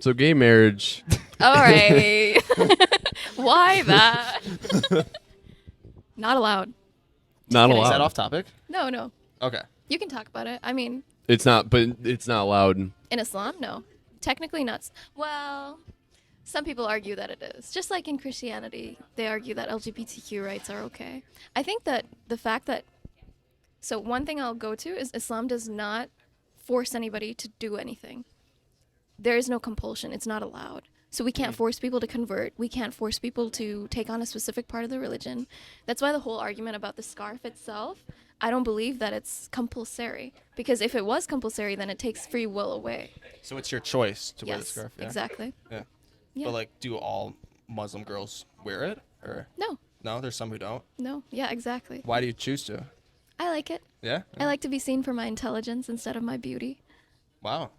So gay marriage. All right. Why that? Not allowed. Not kidding. Is that allowed. off topic? No. Okay. You can talk about it. I mean, It's not, but it's not allowed. in Islam, no. Technically not. Well, some people argue that it is. Just like in Christianity, they argue that LGBTQ rights are okay. I think that the fact that... So one thing I'll go to is Islam does not force anybody to do anything. There is no compulsion. It's not allowed. So we can't force people to convert. We can't force people to take on a specific part of the religion. That's why the whole argument about the scarf itself, I don't believe that it's compulsory. Because if it was compulsory, then it takes free will away. So it's your choice to wear the Yes, scarf. Yeah? exactly. Yeah. Yeah. But like, do all Muslim girls wear it, or No, there's some who don't? yeah, exactly. Why do you choose to? I like it. Yeah. I like to be seen for my intelligence instead of my beauty. Wow.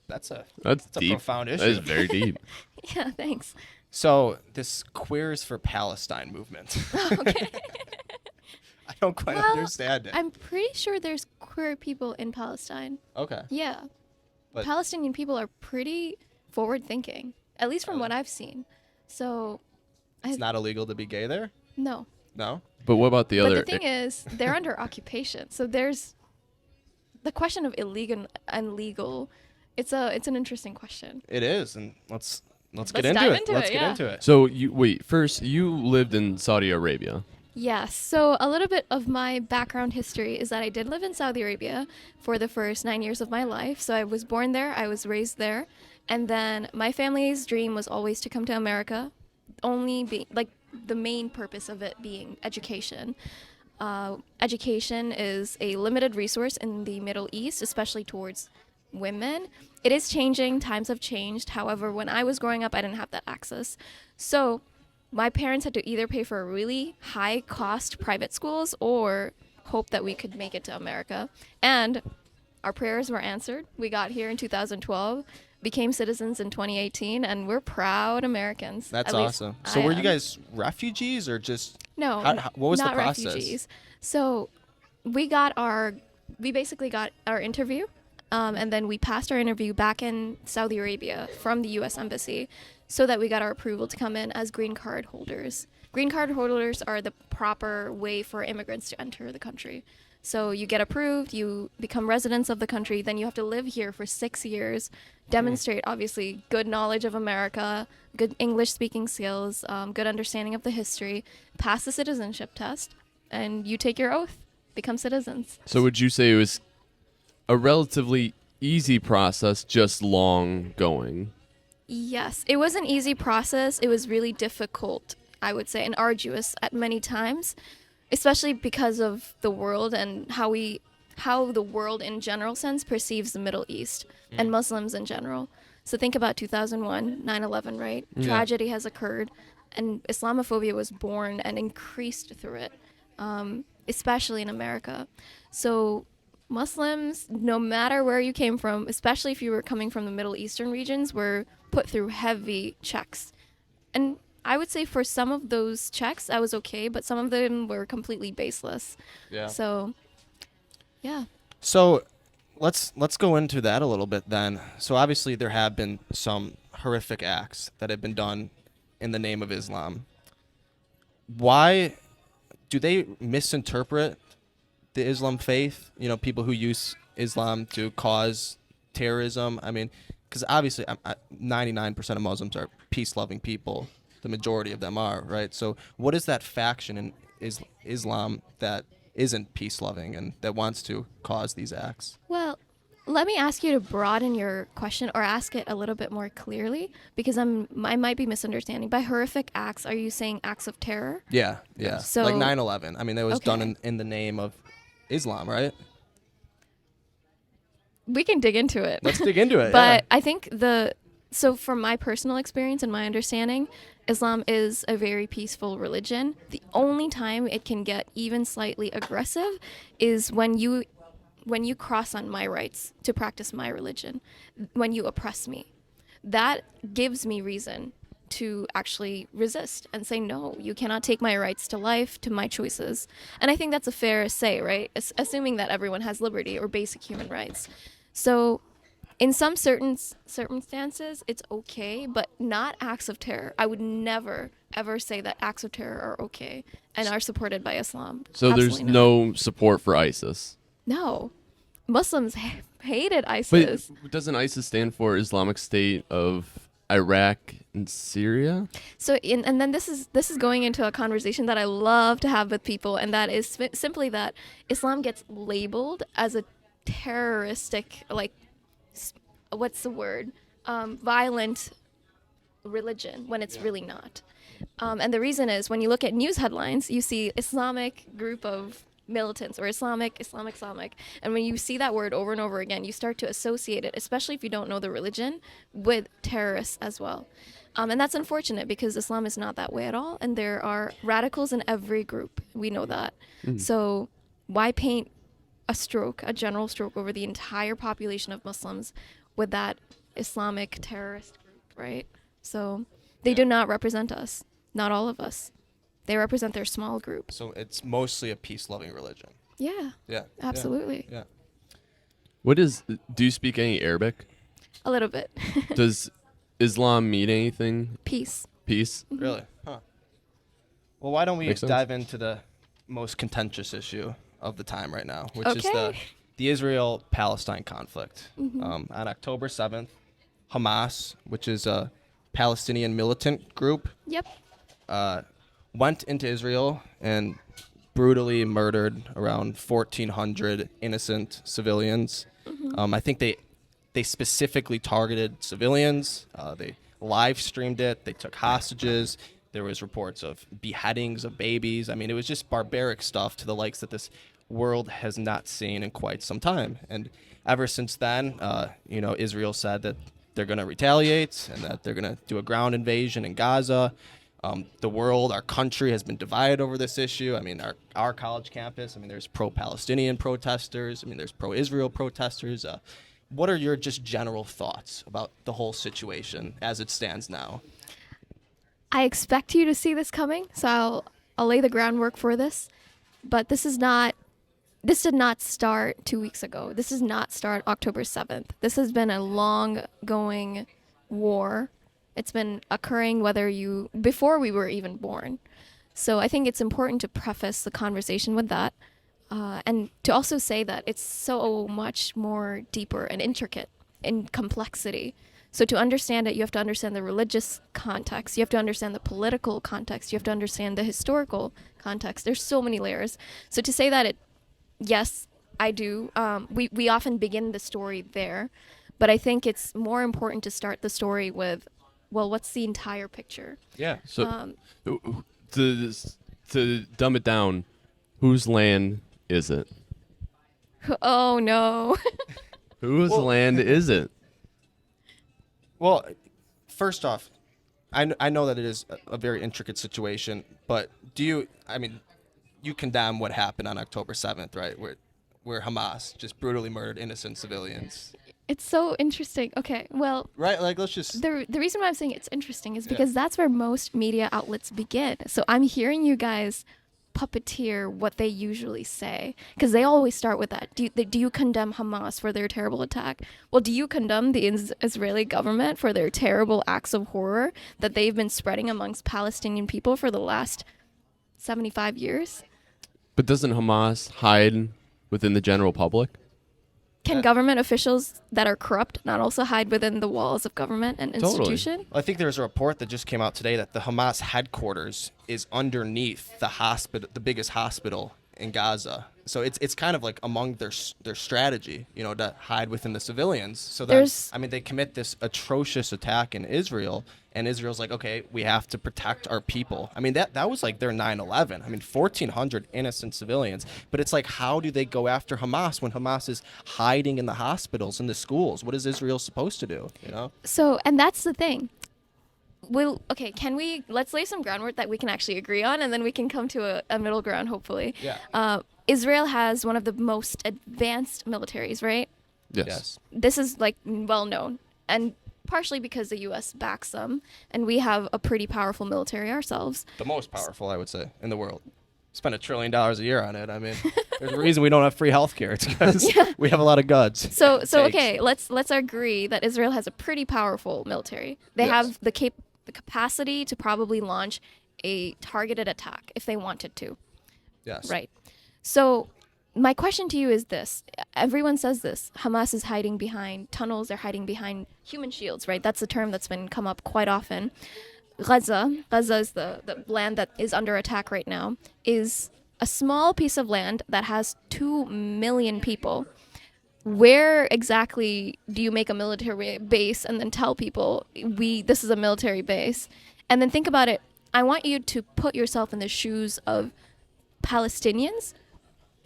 That's a That's a deep. profound issue. That is very deep. Yeah, thanks. So this Queers for Palestine movement. Okay. I don't quite Well, understand it. I'm pretty sure there's queer people in Palestine. Okay. Yeah. But- Palestinian people are pretty forward thinking, at least from what I've seen. So, It's not illegal to be gay there? no. No? But what about the But other? the thing is, they're under occupation. So there's the question of illegal and legal. It's an interesting question. It is, and let's get Let's into dive it. into Let's it, get yeah. into it. So you lived in Saudi Arabia. Yes. So a little bit of my background history is that I did live in Saudi Arabia for the first 9 years of my life. So I was born there, I was raised there, and then my family's dream was always to come to America, only be like the main purpose of it being education. Education is a limited resource in the Middle East, especially towards women. It is changing. Times have changed. However, when I was growing up, I didn't have that access. So my parents had to either pay for really high cost private schools or hope that we could make it to America. And our prayers were answered. We got here in 2012, became citizens in 2018, and we're proud Americans. That's At least awesome. So I were you am. guys refugees or just No, what was the not process? refugees. So we basically got our interview, and then we passed our interview back in Saudi Arabia from the U.S. Embassy, so that we got our approval to come in as green card holders. Green card holders are the proper way for immigrants to enter the country. So you get approved, you become residents of the country, then you have to live here for 6 years, demonstrate obviously good knowledge of America, good English speaking skills, good understanding of the history, pass the citizenship test, and you take your oath, become citizens. So would you say it was a relatively easy process, just long going? Yes, it was an easy process. It was really difficult, I would say, and arduous at many times, especially because of the world and how the world in general sense perceives the Middle East and Muslims in general. So think about 2001, 9/11, right? Yeah. Tragedy has occurred, and Islamophobia was born and increased through it, especially in America. So Muslims, no matter where you came from, especially if you were coming from the Middle Eastern regions, were put through heavy checks. And I would say for some of those checks, I was okay, but some of them were completely baseless. Yeah. So, yeah. So let's go into that a little bit then. So obviously there have been some horrific acts that have been done in the name of Islam. Why do they misinterpret the Islam faith? You know, people who use Islam to cause terrorism. I mean, because obviously 99% of Muslims are peace-loving people. The majority of them are, right? So what is that faction in Islam that isn't peace-loving and that wants to cause these acts? Well, let me ask you to broaden your question or ask it a little bit more clearly, because I might be misunderstanding. By horrific acts, are you saying acts of terror? Yeah. So- like 9/11. I mean, that was done Okay. in the name of Islam, right? We can dig into it. Let's dig into it. But I think so from my personal experience and my understanding, Islam is a very peaceful religion. The only time it can get even slightly aggressive is when you cross on my rights to practice my religion, when you oppress me. That gives me reason to actually resist and say, no, you cannot take my rights to life, to my choices. And I think that's a fair say, right? Assuming that everyone has liberty or basic human rights. So In some certain circumstances, it's okay, but not acts of terror. I would never, ever say that acts of terror are okay and are supported by Islam. So there's Absolutely not. no support for ISIS. No. Muslims hated But ISIS. doesn't ISIS stand for Islamic State of Iraq and Syria? So, and then this is going into a conversation that I love to have with people, and that is simply that Islam gets labeled as a terroristic, like, what's the word? Violent religion when it's really not. And the reason is when you look at news headlines, you see Islamic group of militants or Islamic. And when you see that word over and over again, you start to associate it, especially if you don't know the religion, with terrorists as well. And that's unfortunate because Islam is not that way at all. And there are radicals in every group. We know that. So why paint a general stroke over the entire population of Muslims with that Islamic terrorist group, right? So they do not represent us. Not all of us. They represent their small group. So it's mostly a peace-loving religion. Yeah. Yeah. Absolutely. Yeah. Do you speak any Arabic? A little bit. Does Islam mean anything? Peace. Peace? Really? Huh. Well, why don't we Makes sense. dive into the most contentious issue of the time right now, which is Okay. the Israel-Palestine conflict. On October 7th, Hamas, which is a Palestinian militant group, Yep. went into Israel and brutally murdered around 1,400 innocent civilians. I think they specifically targeted civilians. They live streamed it. They took hostages. There was reports of beheadings of babies. I mean, it was just barbaric stuff to the likes that this world has not seen in quite some time. And ever since then, Israel said that they're going to retaliate and that they're going to do a ground invasion in Gaza. The world, our country has been divided over this issue. I mean, our college campus, I mean, there's pro-Palestinian protesters. I mean, there's pro-Israel protesters. What are your just general thoughts about the whole situation as it stands now? I expect you to see this coming, so I'll lay the groundwork for this. But this did not start 2 weeks ago. This does not start October 7th. This has been a long-going war. It's been occurring before we were even born. So I think it's important to preface the conversation with that. And to also say that it's so much more deeper and intricate in complexity. So to understand it, you have to understand the religious context. You have to understand the political context. You have to understand the historical context. There's so many layers. So to say that yes, I do. We often begin the story there. But I think it's more important to start the story with, well, what's the entire picture? Yeah. So to dumb it down, whose land is it? Oh, no. Whose land is it? Well, first off, I know that it is a very intricate situation, but you condemn what happened on October 7th, right? Where Hamas just brutally murdered innocent civilians. It's so interesting. Okay, well, Right? Like, let's just... the reason why I'm saying it's interesting is because that's where most media outlets begin. So I'm hearing you guys puppeteer what they usually say, because they always start with that. Do you condemn Hamas for their terrible attack? Well, do you condemn the Israeli government for their terrible acts of horror that they've been spreading amongst Palestinian people for the last 75 years? But doesn't Hamas hide within the general public? Can government officials that are corrupt not also hide within the walls of government and institution? I think there's a report that just came out today that the Hamas headquarters is underneath the hospital, the biggest hospital in Gaza. So it's kind of like among their strategy, to hide within the civilians. So they commit this atrocious attack in Israel, and Israel's like, okay, we have to protect our people. I mean, that was like their 9/11. I mean, 1,400 innocent civilians. But it's like, how do they go after Hamas when Hamas is hiding in the hospitals and the schools? What is Israel supposed to do? So, and that's the thing. Let's lay some groundwork that we can actually agree on, and then we can come to a middle ground, hopefully. Yeah. Israel has one of the most advanced militaries, right? Yes. This is well known, and partially because the U.S. backs them, and we have a pretty powerful military ourselves. The most powerful, I would say, in the world. spend $1 trillion a year on it. I mean, there's a reason we don't have free healthcare. It's because we have a lot of guns. So okay, let's agree that Israel has a pretty powerful military. They Yes. have the capacity to probably launch a targeted attack if they wanted to. Yes. Right. So my question to you is this. Everyone says this. Hamas is hiding behind tunnels. They're hiding behind human shields, right? That's a term that's been come up quite often. Gaza is the land that is under attack right now, is a small piece of land that has 2 million people. Where exactly do you make a military base and then tell people this is a military base? And then think about it. I want you to put yourself in the shoes of Palestinians.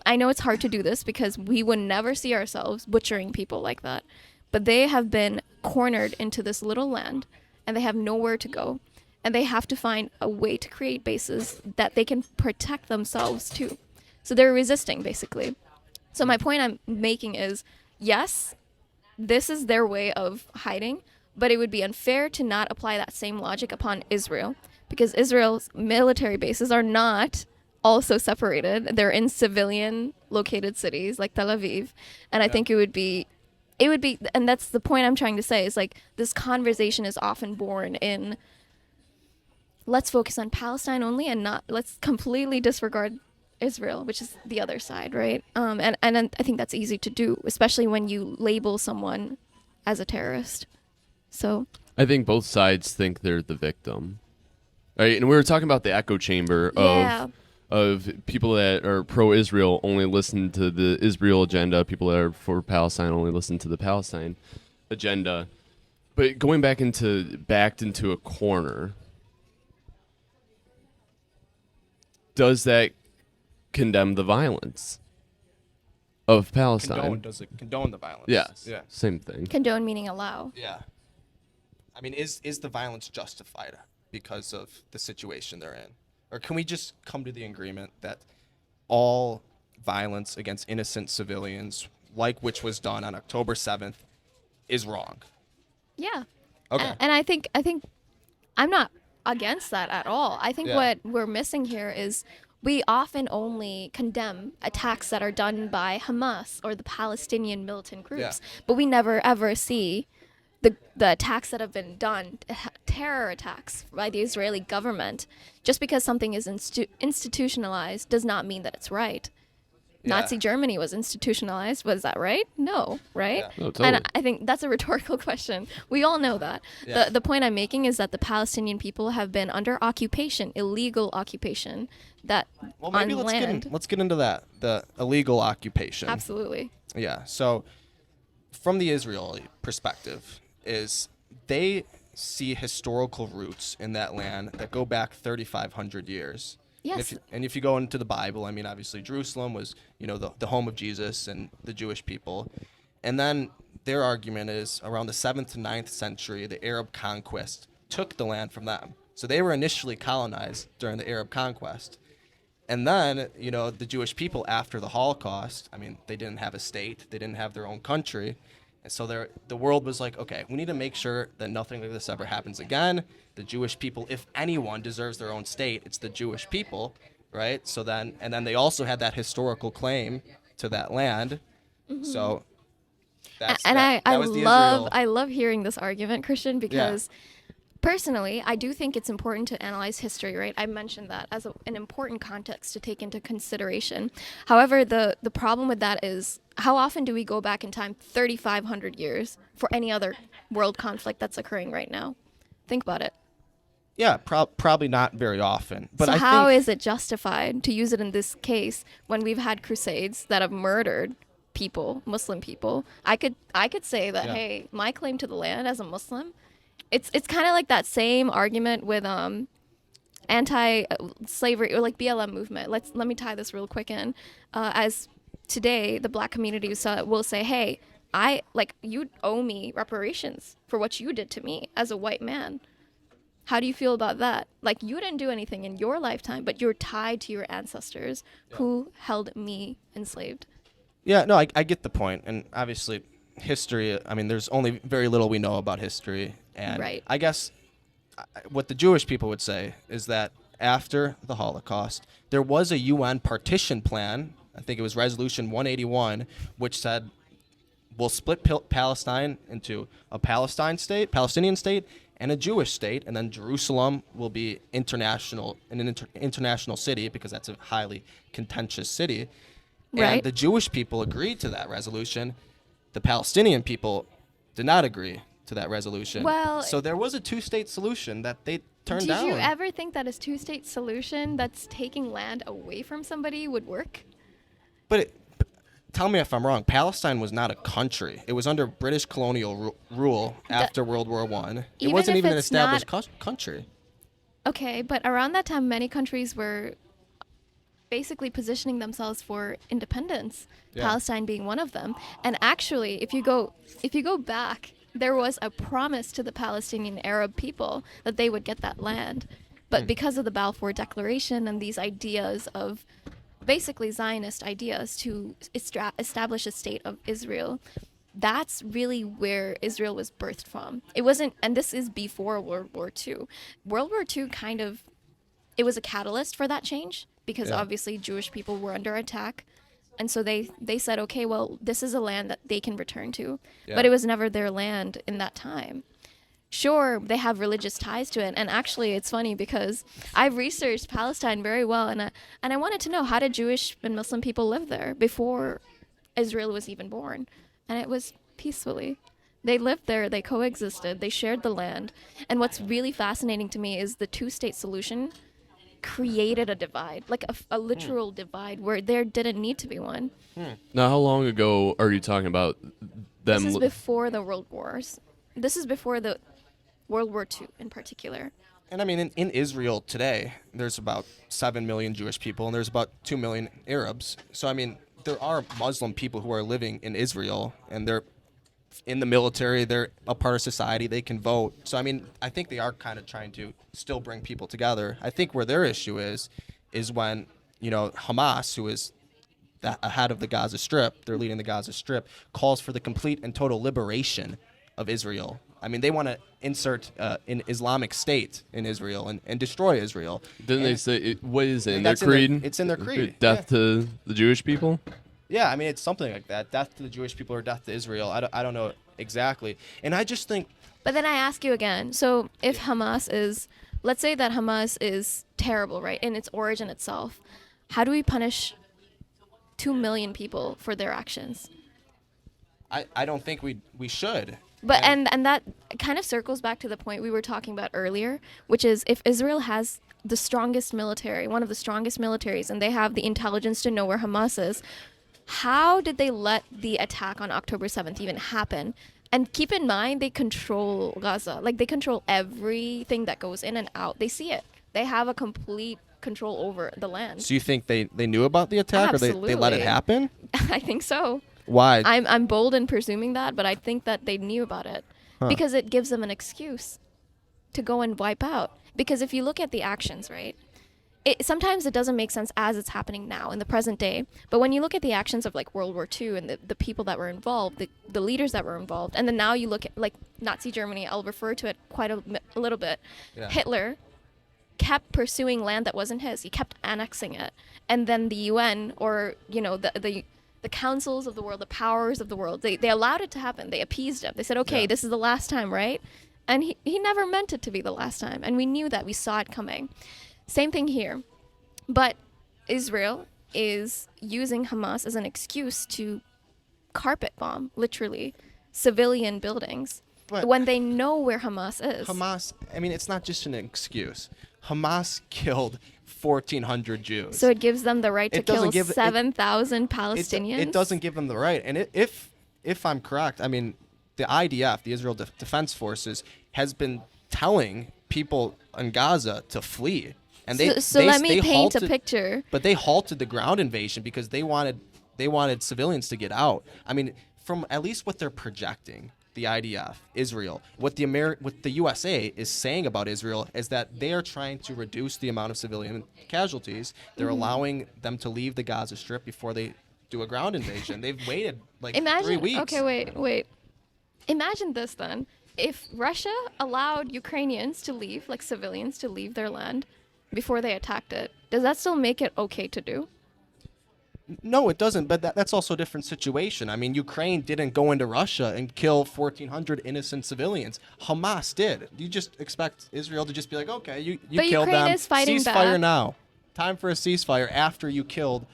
I know it's hard to do this because we would never see ourselves butchering people like that. But they have been cornered into this little land and they have nowhere to go. And they have to find a way to create bases that they can protect themselves too. So they're resisting, basically. So my point I'm making is, yes, this is their way of hiding, but it would be unfair to not apply that same logic upon Israel, because Israel's military bases are not also separated. They're in civilian located cities like Tel Aviv. And I think it would be, and that's the point I'm trying to say, is like this conversation is often born in, let's focus on Palestine only and not, let's completely disregard Israel, which is the other side, right? And I think that's easy to do, especially when you label someone as a terrorist. So I think both sides think they're the victim. Right? And we were talking about the echo chamber of people that are pro-Israel only listen to the Israel agenda, people that are for Palestine only listen to the Palestine agenda. But going backed into a corner, does that condemn the violence of Palestine? Does it condone the violence? Yes. Yeah. Same thing. condone meaning allow. Yeah. I mean, is the violence justified because of the situation they're in? Or can we just come to the agreement that all violence against innocent civilians, like which was done on October 7th, is wrong? Yeah. Okay. And I think I'm not against that at all. I think Yeah. what we're missing here is we often only condemn attacks that are done by Hamas or the Palestinian militant groups, but we never ever see the attacks that have been done, terror attacks by the Israeli government. Just because something is institutionalized does not mean that it's right. Yeah. Nazi Germany was institutionalized. Was that right? No, right? Yeah. No, totally. And I think that's a rhetorical question. We all know that. Yeah. The point I'm making is that the Palestinian people have been under occupation, illegal occupation, that Well, maybe on land. let's get into that, the illegal occupation. Absolutely. Yeah. So, from the Israeli perspective, is they see historical roots in that land that go back 3,500 years. Yes. And if you go into the Bible, I mean, obviously Jerusalem was, the home of Jesus and the Jewish people. And then their argument is around the 7th to 9th century, the Arab conquest took the land from them. So they were initially colonized during the Arab conquest. And then, the Jewish people after the Holocaust, I mean, they didn't have a state. They didn't have their own country. And so the world was like, okay, we need to make sure that nothing like this ever happens again. The Jewish people, if anyone deserves their own state, it's the Jewish people, right? So then they also had that historical claim to that land. Mm-hmm. So I love hearing this argument, Christian, because personally, I do think it's important to analyze history, right? I mentioned that as an important context to take into consideration. However, the problem with that is, how often do we go back in time 3,500 years for any other world conflict that's occurring right now? Think about it. Yeah, probably not very often. But so I how think is it justified to use it in this case when we've had crusades that have murdered people, Muslim people? I could say that, hey, my claim to the land as a Muslim, it's kind of like that same argument with anti-slavery or like BLM movement. Let me tie this real quick in. As today, the black community will say, hey, you owe me reparations for what you did to me as a white man. How do you feel about that? Like, you didn't do anything in your lifetime, but you're tied to your ancestors who held me enslaved. Yeah, no, I get the point. And obviously, history, I mean, there's only very little we know about history. And Right. I guess what the Jewish people would say is that after the Holocaust. There was a UN partition plan. I think it was Resolution 181, which said we'll split Palestine into a Palestinian state, and a Jewish state, and then Jerusalem will be an international city because that's a highly contentious city. Right. And the Jewish people agreed to that resolution. The Palestinian people did not agree to that resolution. Well, so there was a two-state solution that they turned down. Did you ever think that a two-state solution that's taking land away from somebody would work? But tell me if I'm wrong. Palestine was not a country. It was under British colonial rule after World War I. It wasn't even an established country. Okay, but around that time, many countries were basically positioning themselves for independence, Palestine being one of them. And actually, if you go back, there was a promise to the Palestinian Arab people that they would get that land. But because of the Balfour Declaration and these ideas of basically Zionist ideas to establish a state of Israel, that's really where Israel was birthed from. It wasn't, and this is before World War II. World War II it was a catalyst for that change because obviously Jewish people were under attack. And so they said, okay, well, this is a land that they can return to. Yeah. But it was never their land in that time. Sure, they have religious ties to it. And actually, it's funny because I've researched Palestine very well. And I wanted to know, how did Jewish and Muslim people live there before Israel was even born? And it was peacefully. They lived there. They coexisted. They shared the land. And what's really fascinating to me is the two-state solution created a divide, like a literal divide where there didn't need to be one. Now, how long ago are you talking about them? This is before the World Wars. This is before the World War II in particular. And I mean, in Israel today, there's about 7 million Jewish people, and there's about 2 million Arabs. So, I mean, there are Muslim people who are living in Israel, and they're in the military, they're a part of society, they can vote. So, I mean, I think they are kind of trying to still bring people together. I think where their issue is when, Hamas, who is the head of the Gaza Strip, they're leading the Gaza Strip, calls for the complete and total liberation of Israel. I mean, they want to insert an Islamic state in Israel and destroy Israel. Didn't they say, what is it, in their creed? It's in their creed. Death to the Jewish people? Yeah, I mean, it's something like that. Death to the Jewish people or death to Israel. I don't know exactly. And I just think... But then I ask you again, so if Hamas is... Let's say that Hamas is terrible, right, in its origin itself. How do we punish 2 million people for their actions? I don't think we should. But and that kind of circles back to the point we were talking about earlier, which is if Israel has the strongest military, one of the strongest militaries, and they have the intelligence to know where Hamas is, how did they let the attack on October 7th even happen? And keep in mind, they control Gaza. Like, they control everything that goes in and out. They see it. They have a complete control over the land. So you think they knew about the attack? Absolutely. Or they let it happen? I think so. Why? I'm bold in presuming that, but I think that they knew about it because it gives them an excuse to go and wipe out. Because if you look at the actions, right, sometimes it doesn't make sense as it's happening now in the present day. But when you look at the actions of like World War II and the people that were involved, the leaders that were involved, and then now you look at like Nazi Germany, I'll refer to it quite a little bit. Yeah. Hitler kept pursuing land that wasn't his. He kept annexing it. And then the UN or, the councils of the world, the powers of the world, they allowed it to happen. They appeased him. They said, okay, this is the last time, right? And he never meant it to be the last time. And we knew that. We saw it coming. Same thing here. But Israel is using Hamas as an excuse to carpet bomb, literally, civilian buildings when they know where Hamas is. Hamas, I mean, it's not just an excuse. Hamas killed 1,400 Jews. So it gives them the right to kill 7,000 Palestinians? It doesn't give them the right. And if I'm correct, I mean, the IDF, the Israel Defense Forces, has been telling people in Gaza to flee. And let me paint a picture. But they halted the ground invasion because they wanted civilians to get out. I mean, from at least what they're projecting, the IDF, Israel, what the USA is saying about Israel is that they are trying to reduce the amount of civilian casualties. They're allowing them to leave the Gaza Strip before they do a ground invasion. They've waited 3 weeks. Okay, wait. Imagine this then. If Russia allowed Ukrainians to leave, like civilians to leave their land, before they attacked it. Does that still make it okay to do? No, it doesn't. But that's also a different situation. I mean, Ukraine didn't go into Russia and kill 1,400 innocent civilians. Hamas did. You just expect Israel to just be like, okay, you But killed Ukraine them. is fighting Ceasefire back. now. Time for a ceasefire after you killed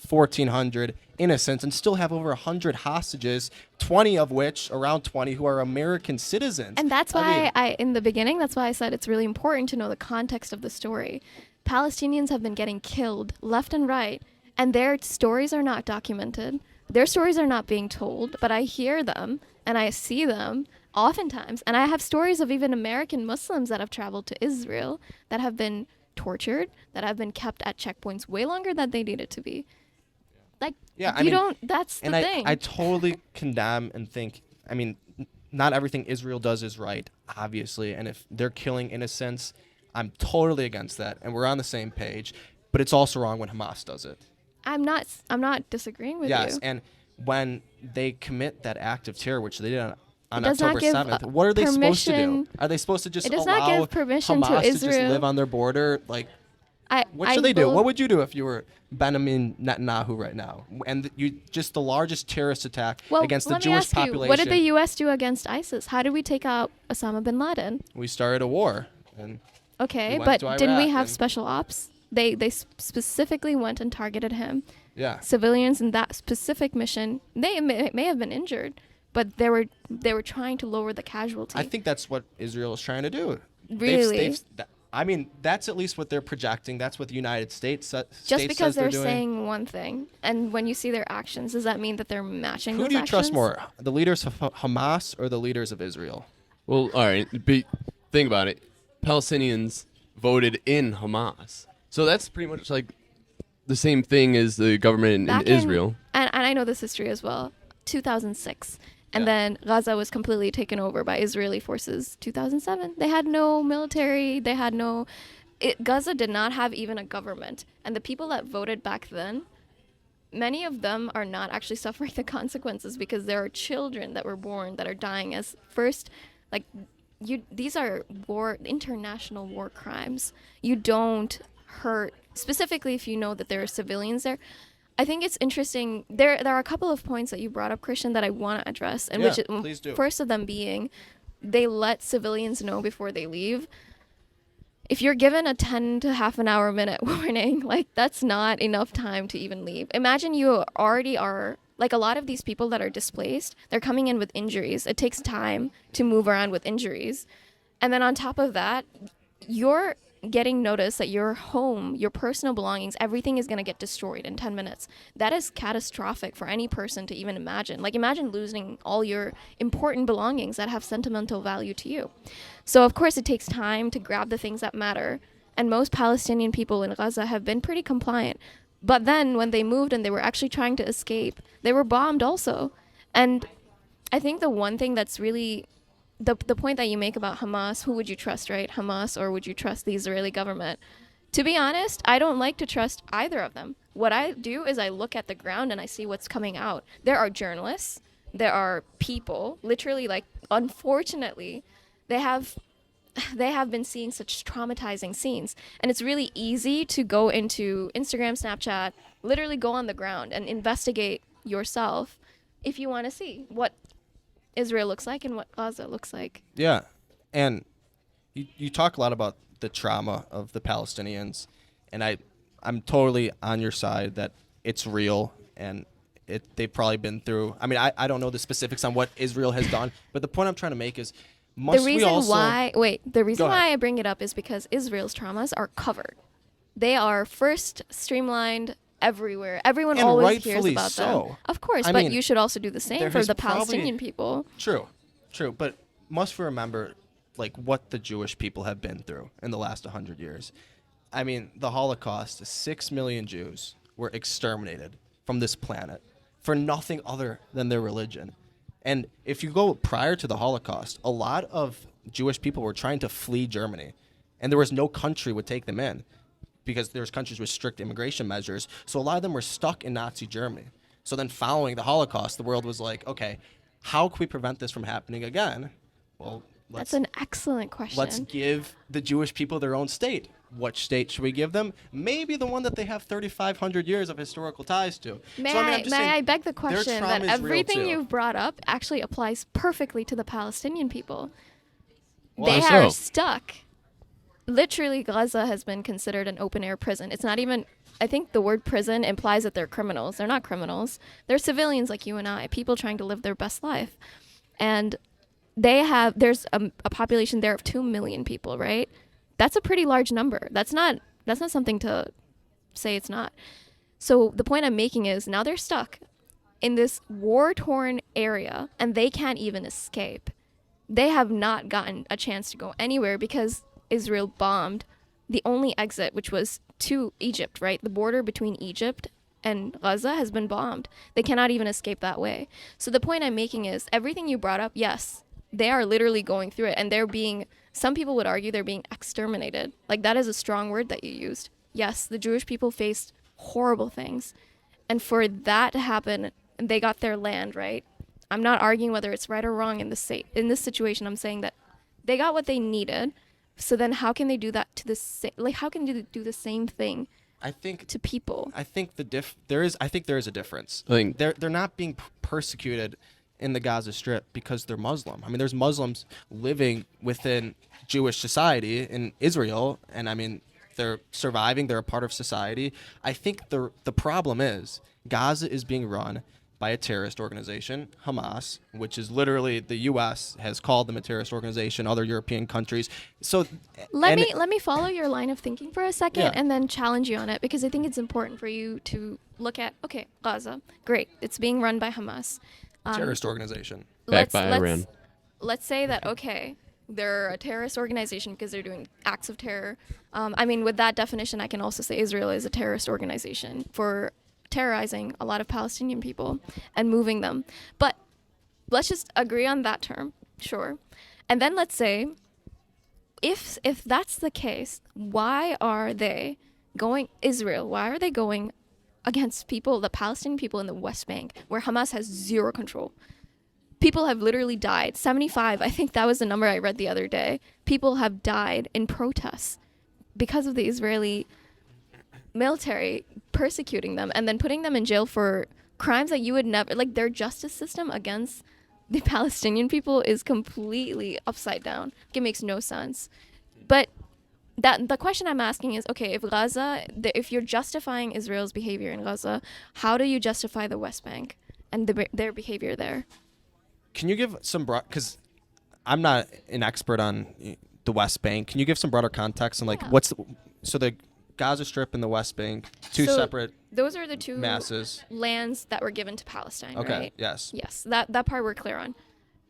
1,400 innocents and still have over 100 hostages, 20 of which, around 20, who are American citizens. And that's I mean, why in the beginning, that's why I said it's really important to know the context of the story. Palestinians have been getting killed left and right, and their stories are not documented. Their stories are not being told, but I hear them and I see them oftentimes. And I have stories of even American Muslims that have traveled to Israel that have been tortured, that have been kept at checkpoints way longer than they needed to be. Like, Yeah, I you mean, don't, that's the and thing. I totally condemn and think, I mean, not everything Israel does is right, obviously. And if they're killing innocents, I'm totally against that. And we're on the same page. But it's also wrong when Hamas does it. I'm not disagreeing with Yes, you. and when they commit that act of terror, which they did on does not October give 7th, what are they supposed to do? permission- Are they supposed to just It does not allow give permission to Hamas to just Israel- live on their border? Like, what I should they do? bel- What would you do if you were Benjamin Netanyahu right now? And you just the largest terrorist attack Well, against the let me Jewish ask you, population. what did the U.S. do against ISIS? How did we take out Osama bin Laden? We started a war. And Okay, We went but to didn't we Iraq have and- special ops? They specifically went and targeted him. yeah. Civilians in that specific mission, they may have been injured, but they were trying to lower the casualty. I think that's what Israel is trying to do. Really? I mean, that's at least what they're projecting. That's what the United States just because says they're doing. saying one thing, and when you see their actions, does that mean that they're matching Who those do you actions? trust more, the leaders of Hamas or the leaders of Israel? Well, all right, but think about it. Palestinians voted in Hamas. So that's pretty much like the same thing as the government in Israel. And I know this history as well. 2006. And Yeah. then Gaza was completely taken over by Israeli forces 2007. They had no military. They had no... Gaza did not have even a government. And the people that voted back then, many of them are not actually suffering the consequences because there are children that were born that are dying as first... Like, these are international war crimes. You don't hurt... Specifically, if you know that there are civilians there. I think it's interesting. There are a couple of points that you brought up, Christian, that I want to address, and Yeah, please do. first of them being, they let civilians know before they leave. If you're given a 10 to half an hour minute warning, like that's not enough time to even leave. Imagine you already are like a lot of these people that are displaced. They're coming in with injuries. It takes time to move around with injuries, and then on top of that, you're getting notice that your home, your personal belongings, everything is going to get destroyed in 10 minutes. That is catastrophic for any person to even imagine. Like, imagine losing all your important belongings that have sentimental value to you. So, of course, it takes time to grab the things that matter. And most Palestinian people in Gaza have been pretty compliant. But then when they moved and they were actually trying to escape, they were bombed also. And I think the one thing that's really... The point that you make about Hamas, who would you trust, right? Hamas, or would you trust the Israeli government? To be honest, I don't like to trust either of them. What I do is I look at the ground and I see what's coming out. There are journalists, there are people, literally, like, unfortunately, they have been seeing such traumatizing scenes. And it's really easy to go into Instagram, Snapchat, literally go on the ground and investigate yourself if you want to see what Israel looks like and what Gaza looks like. Yeah, and you talk a lot about the trauma of the Palestinians, and I'm totally on your side that it's real and they've probably been through. I mean, I don't know the specifics on what Israel has done, but the point I'm trying to make is The reason why I bring it up is because Israel's traumas are covered. They are first streamlined everywhere. Everyone And always hears rightfully about so. them. Of course, I but mean, you should also do the same there for has the probably- Palestinian people. True, but must we remember like what the Jewish people have been through in the last 100 years. I mean, the Holocaust, 6 million Jews were exterminated from this planet for nothing other than their religion. And if you go prior to the Holocaust, a lot of Jewish people were trying to flee Germany, and there was no country would take them in because there's countries with strict immigration measures. So a lot of them were stuck in Nazi Germany. So then following the Holocaust, the world was like, okay, how can we prevent this from happening again? Well, That's an excellent question. let's give the Jewish people their own state. which state should we give them? Maybe the one that they have 3,500 years of historical ties to. May so, I beg the question that everything you've brought up actually applies perfectly to the Palestinian people. Why They so? are stuck. Literally, Gaza has been considered an open-air prison. It's not even... I think the word prison implies that they're criminals. They're not criminals. They're civilians like you and I, people trying to live their best life. And there's a population there of 2 million people, right? That's a pretty large number. That's not something to say it's not. So the point I'm making is now they're stuck in this war-torn area and they can't even escape. They have not gotten a chance to go anywhere because Israel bombed the only exit, which was to Egypt, right? The border between Egypt and Gaza has been bombed. They cannot even escape that way. So the point I'm making is everything you brought up, yes, they are literally going through it and they're being... Some people would argue they're being exterminated. Like, that is a strong word that you used. Yes, the Jewish people faced horrible things. And for that to happen, they got their land, right? I'm not arguing whether it's right or wrong in this situation. I'm saying that they got what they needed. So then how can they do that to how can you do the same thing to people? I think there is a difference. They're not being persecuted in the Gaza Strip because they're Muslim. I mean, there's Muslims living within Jewish society in Israel, and I mean, they're surviving. They're a part of society. I think the problem is Gaza is being run by a terrorist organization, Hamas, which is literally the U.S. has called them a terrorist organization, other European countries. So let me follow your line of thinking for a second and then challenge you on it, because I think it's important for you to look at, okay, Gaza, great. It's being run by Hamas. Terrorist organization. Backed by Iran. Let's say that, okay, they're a terrorist organization because they're doing acts of terror. I mean, with that definition, I can also say Israel is a terrorist organization for terrorizing a lot of Palestinian people and moving them. But let's just agree on that term, sure. And then let's say, if that's the case, why are they going against the Palestinian people in the West Bank, where Hamas has zero control? People have literally died. 75, I think that was the number I read the other day. People have died in protests because of the Israeli military persecuting them and then putting them in jail for crimes that you would never... Like, their justice system against the Palestinian people is completely upside down. It makes no sense. But the question I'm asking is, okay, if you're justifying Israel's behavior in Gaza, how do you justify the West Bank and their behavior there? Can you give some because I'm not an expert on the West Bank. Can you give some broader context on so the Gaza Strip and the West Bank, separate... Those are the two masses. Lands that were given to Palestine, okay, right? yes. Yes, that part we're clear on.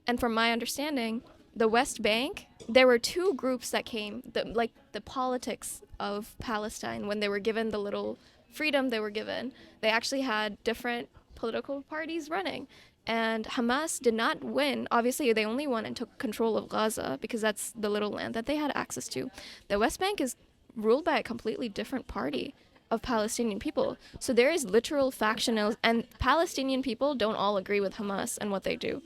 And from my understanding, the West Bank, there were two groups that came, the politics of Palestine, when they were given the little freedom they were given, they actually had different political parties running. And Hamas did not win. Obviously, they only won and took control of Gaza because that's the little land that they had access to. The West Bank is ruled by a completely different party of Palestinian people. So there is literal factional, and Palestinian people don't all agree with Hamas and what they do.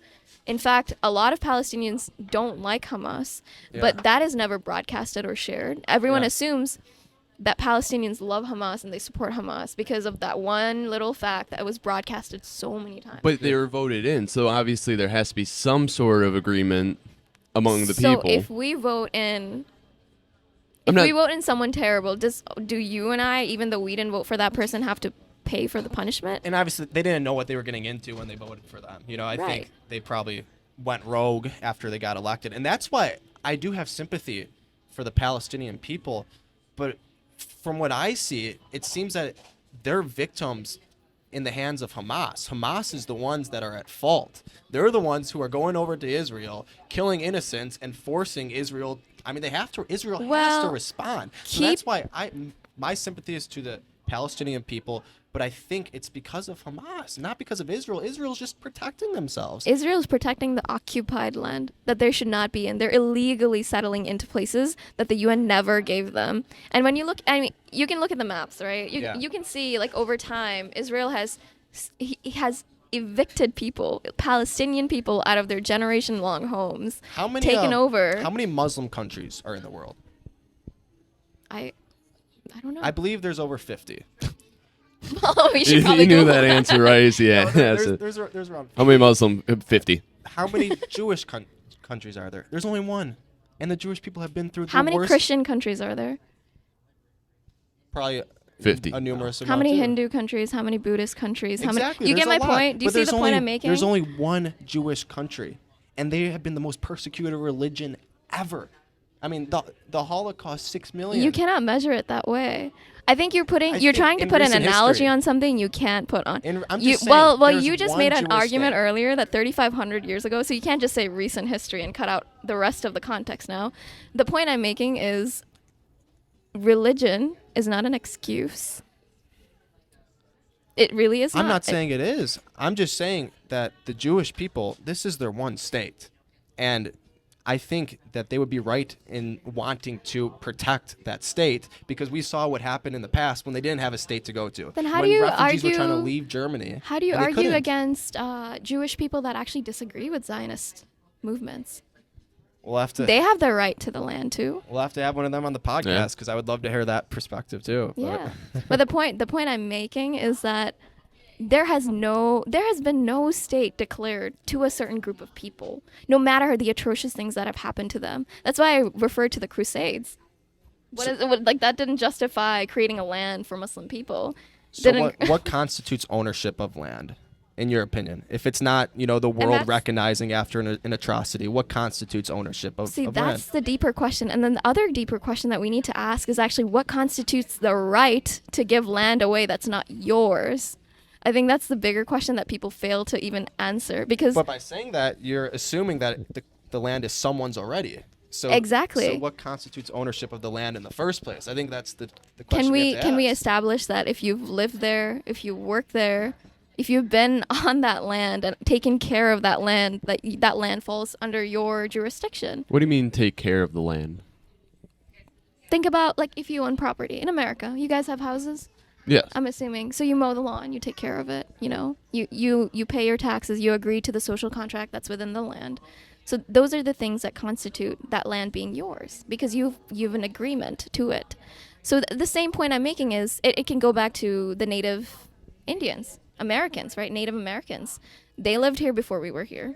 In fact, a lot of Palestinians don't like Hamas, but that is never broadcasted or shared. Everyone assumes that Palestinians love Hamas and they support Hamas because of that one little fact that was broadcasted so many times. But they were voted in, so obviously there has to be some sort of agreement among the people. So if we vote in... we vote in someone terrible, do you and I, even though we didn't vote for that person, have to pay for the punishment? And obviously, they didn't know what they were getting into when they voted for them. You know, I think they probably went rogue after they got elected. And that's why I do have sympathy for the Palestinian people. But from what I see, it seems that they're victims in the hands of Hamas. Hamas is the ones that are at fault. They're the ones who are going over to Israel, killing innocents, and forcing Israel... I mean, Israel has to respond. So that's why my sympathy is to the Palestinian people, but I think it's because of Hamas, not because of Israel. Israel's just protecting themselves. Israel's protecting the occupied land that they should not be in. They're illegally settling into places that the UN never gave them. And when you look, I mean, you can look at the maps, right? You can see, like, over time, Israel has evicted people, Palestinian people, out of their generation-long homes. Taken over. How many Muslim countries are in the world? I don't know. I believe there's over 50. Oh, we should probably You knew Google that answer, right? Yeah. No, That's it. there's around. How many Muslim? 50. How many Jewish countries are there? There's only one, and the Jewish people have been through How the many worst. Christian countries are there? Probably 50. a numerous amount. How many too. Hindu countries? How many Buddhist countries? How Exactly. many? You get there's my a lot. point? Do you But see there's the point only- I'm making? There's only one Jewish country, and they have been the most persecuted religion ever. I mean, the Holocaust, 6 million. You cannot measure it that way. I think you're I you're think trying to in put an recent analogy history- on something you can't put on. I'm You, just saying, well, there's you just one made an Jewish argument state. earlier that 3,500 years ago, so you can't just say recent history and cut out the rest of the context now. The point I'm making is religion is not an excuse. It really is not. I'm not saying it is. I'm just saying that the Jewish people, this is their one state. And I think that they would be right in wanting to protect that state because we saw what happened in the past when they didn't have a state to go to. Then how when do you refugees were trying to argue- leave Germany. How do you and they argue couldn't. against Jewish people that actually disagree with Zionist movements? We'll have to They have the right to the land too. we'll have to have one of them on the podcast because I would love to hear that perspective too. But- Yeah. But the point I'm making is that there has been no state declared to a certain group of people, no matter the atrocious things that have happened to them. That's why I refer to the Crusades. That didn't justify creating a land for Muslim people. So what constitutes ownership of land, in your opinion? If it's not, the world that's- recognizing after an atrocity, what constitutes ownership of See, land? that's the deeper question. And then the other deeper question that we need to ask is actually what constitutes the right to give land away that's not yours? I think that's the bigger question that people fail to even answer because But by saying that, you're assuming that the land is someone's already. So Exactly. So what constitutes ownership of the land in the first place? I think that's the question we have to can we ask. establish that if you've lived there, if you work there, if you've been on that land and taken care of that land, that land falls under your jurisdiction? What do you mean take care of the land? Think about if you own property in America. You guys have houses? Yes. I'm assuming. So you mow the lawn, you take care of it, you pay your taxes, you agree to the social contract that's within the land. So those are the things that constitute that land being yours because you've an agreement to it. So the same point I'm making is it can go back to the Native Indians, Americans, right? Native Americans. They lived here before we were here,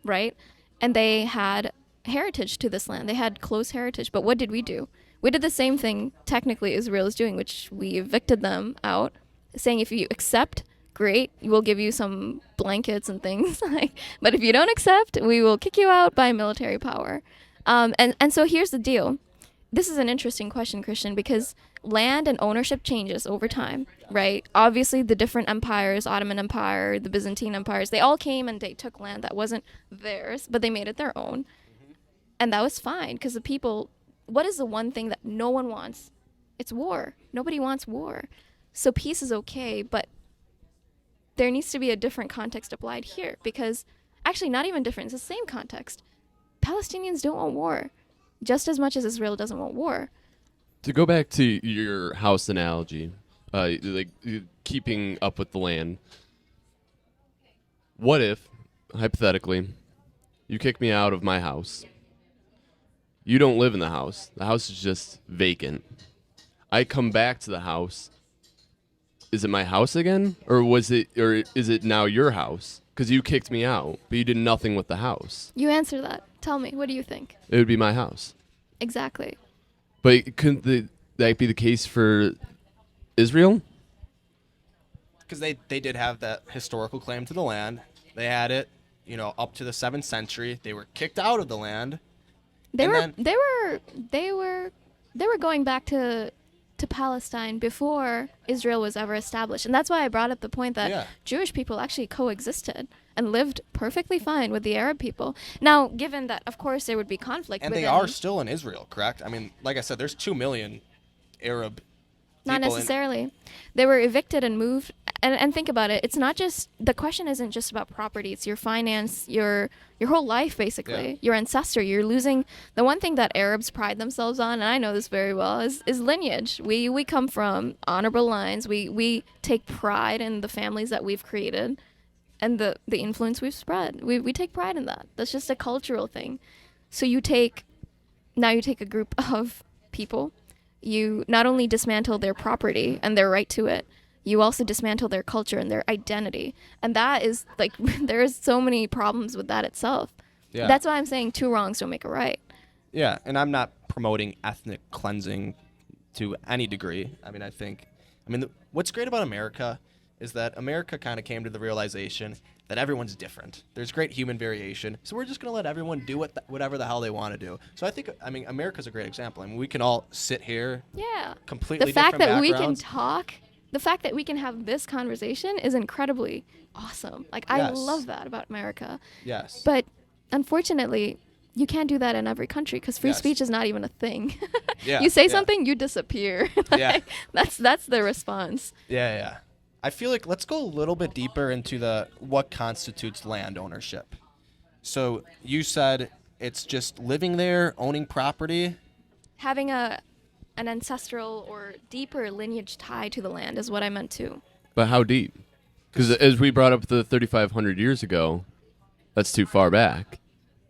right? And they had heritage to this land. They had close heritage. But what did we do? We did the same thing technically Israel is doing, which we evicted them out, saying if you accept, great, we'll give you some blankets and things. But if you don't accept, we will kick you out by military power. And so here's the deal. This is an interesting question, Christian, because land and ownership changes over time, right? Obviously, the different empires, Ottoman Empire, the Byzantine empires, they all came and they took land that wasn't theirs, but they made it their own. And that was fine because the people... What is the one thing that no one wants? It's war. Nobody wants war. So peace is okay, but there needs to be a different context applied here because actually not even different. It's the same context. Palestinians don't want war just as much as Israel doesn't want war. To go back to your house analogy, keeping up with the land, what if, hypothetically, you kick me out of my house? You don't live in the house. The house is just vacant. I come back to the house. Is it my house again? Or is it now your house? Because you kicked me out, but you did nothing with the house. You answer that. Tell me, what do you think? It would be my house. Exactly. But couldn't that be the case for Israel? Because they did have that historical claim to the land. They had it, up to the 7th century. They were kicked out of the land. They were going back to Palestine before Israel was ever established. And that's why I brought up the point that Jewish people actually coexisted and lived perfectly fine with the Arab people. Now, given that, of course, there would be conflict. And they are still in Israel, correct? I mean, like I said, there's 2 million Arab Not people necessarily. They were evicted and moved. And think about it. It's not just, the question isn't just about property. It's your finance, your whole life, basically. Your ancestor. You're losing. The one thing that Arabs pride themselves on, and I know this very well, is lineage. We come from honorable lines. We take pride in the families that we've created and the influence we've spread. We take pride in that. That's just a cultural thing. So you take a group of people you not only dismantle their property and their right to it, you also dismantle their culture and their identity. And that is like, there's so many problems with that itself. Yeah. That's why I'm saying two wrongs don't make a right. Yeah, and I'm not promoting ethnic cleansing to any degree. I mean, what's great about America is that America kind of came to the realization that everyone's different. There's great human variation, so we're just going to let everyone do whatever the hell they want to do. So America's a great example. I mean, we can all sit here, completely the fact different that we can backgrounds. talk, the fact that we can have this conversation is incredibly awesome. Like, I Yes. love that about America. Yes. But unfortunately, you can't do that in every country because free Yes. speech is not even a thing. Yeah, You say yeah. something, you disappear. Yeah. That's the response. Yeah. I feel like let's go a little bit deeper into what constitutes land ownership. So you said it's just living there, owning property. Having an ancestral or deeper lineage tie to the land is what I meant too. But how deep? Because as we brought up the 3,500 years ago, that's too far back.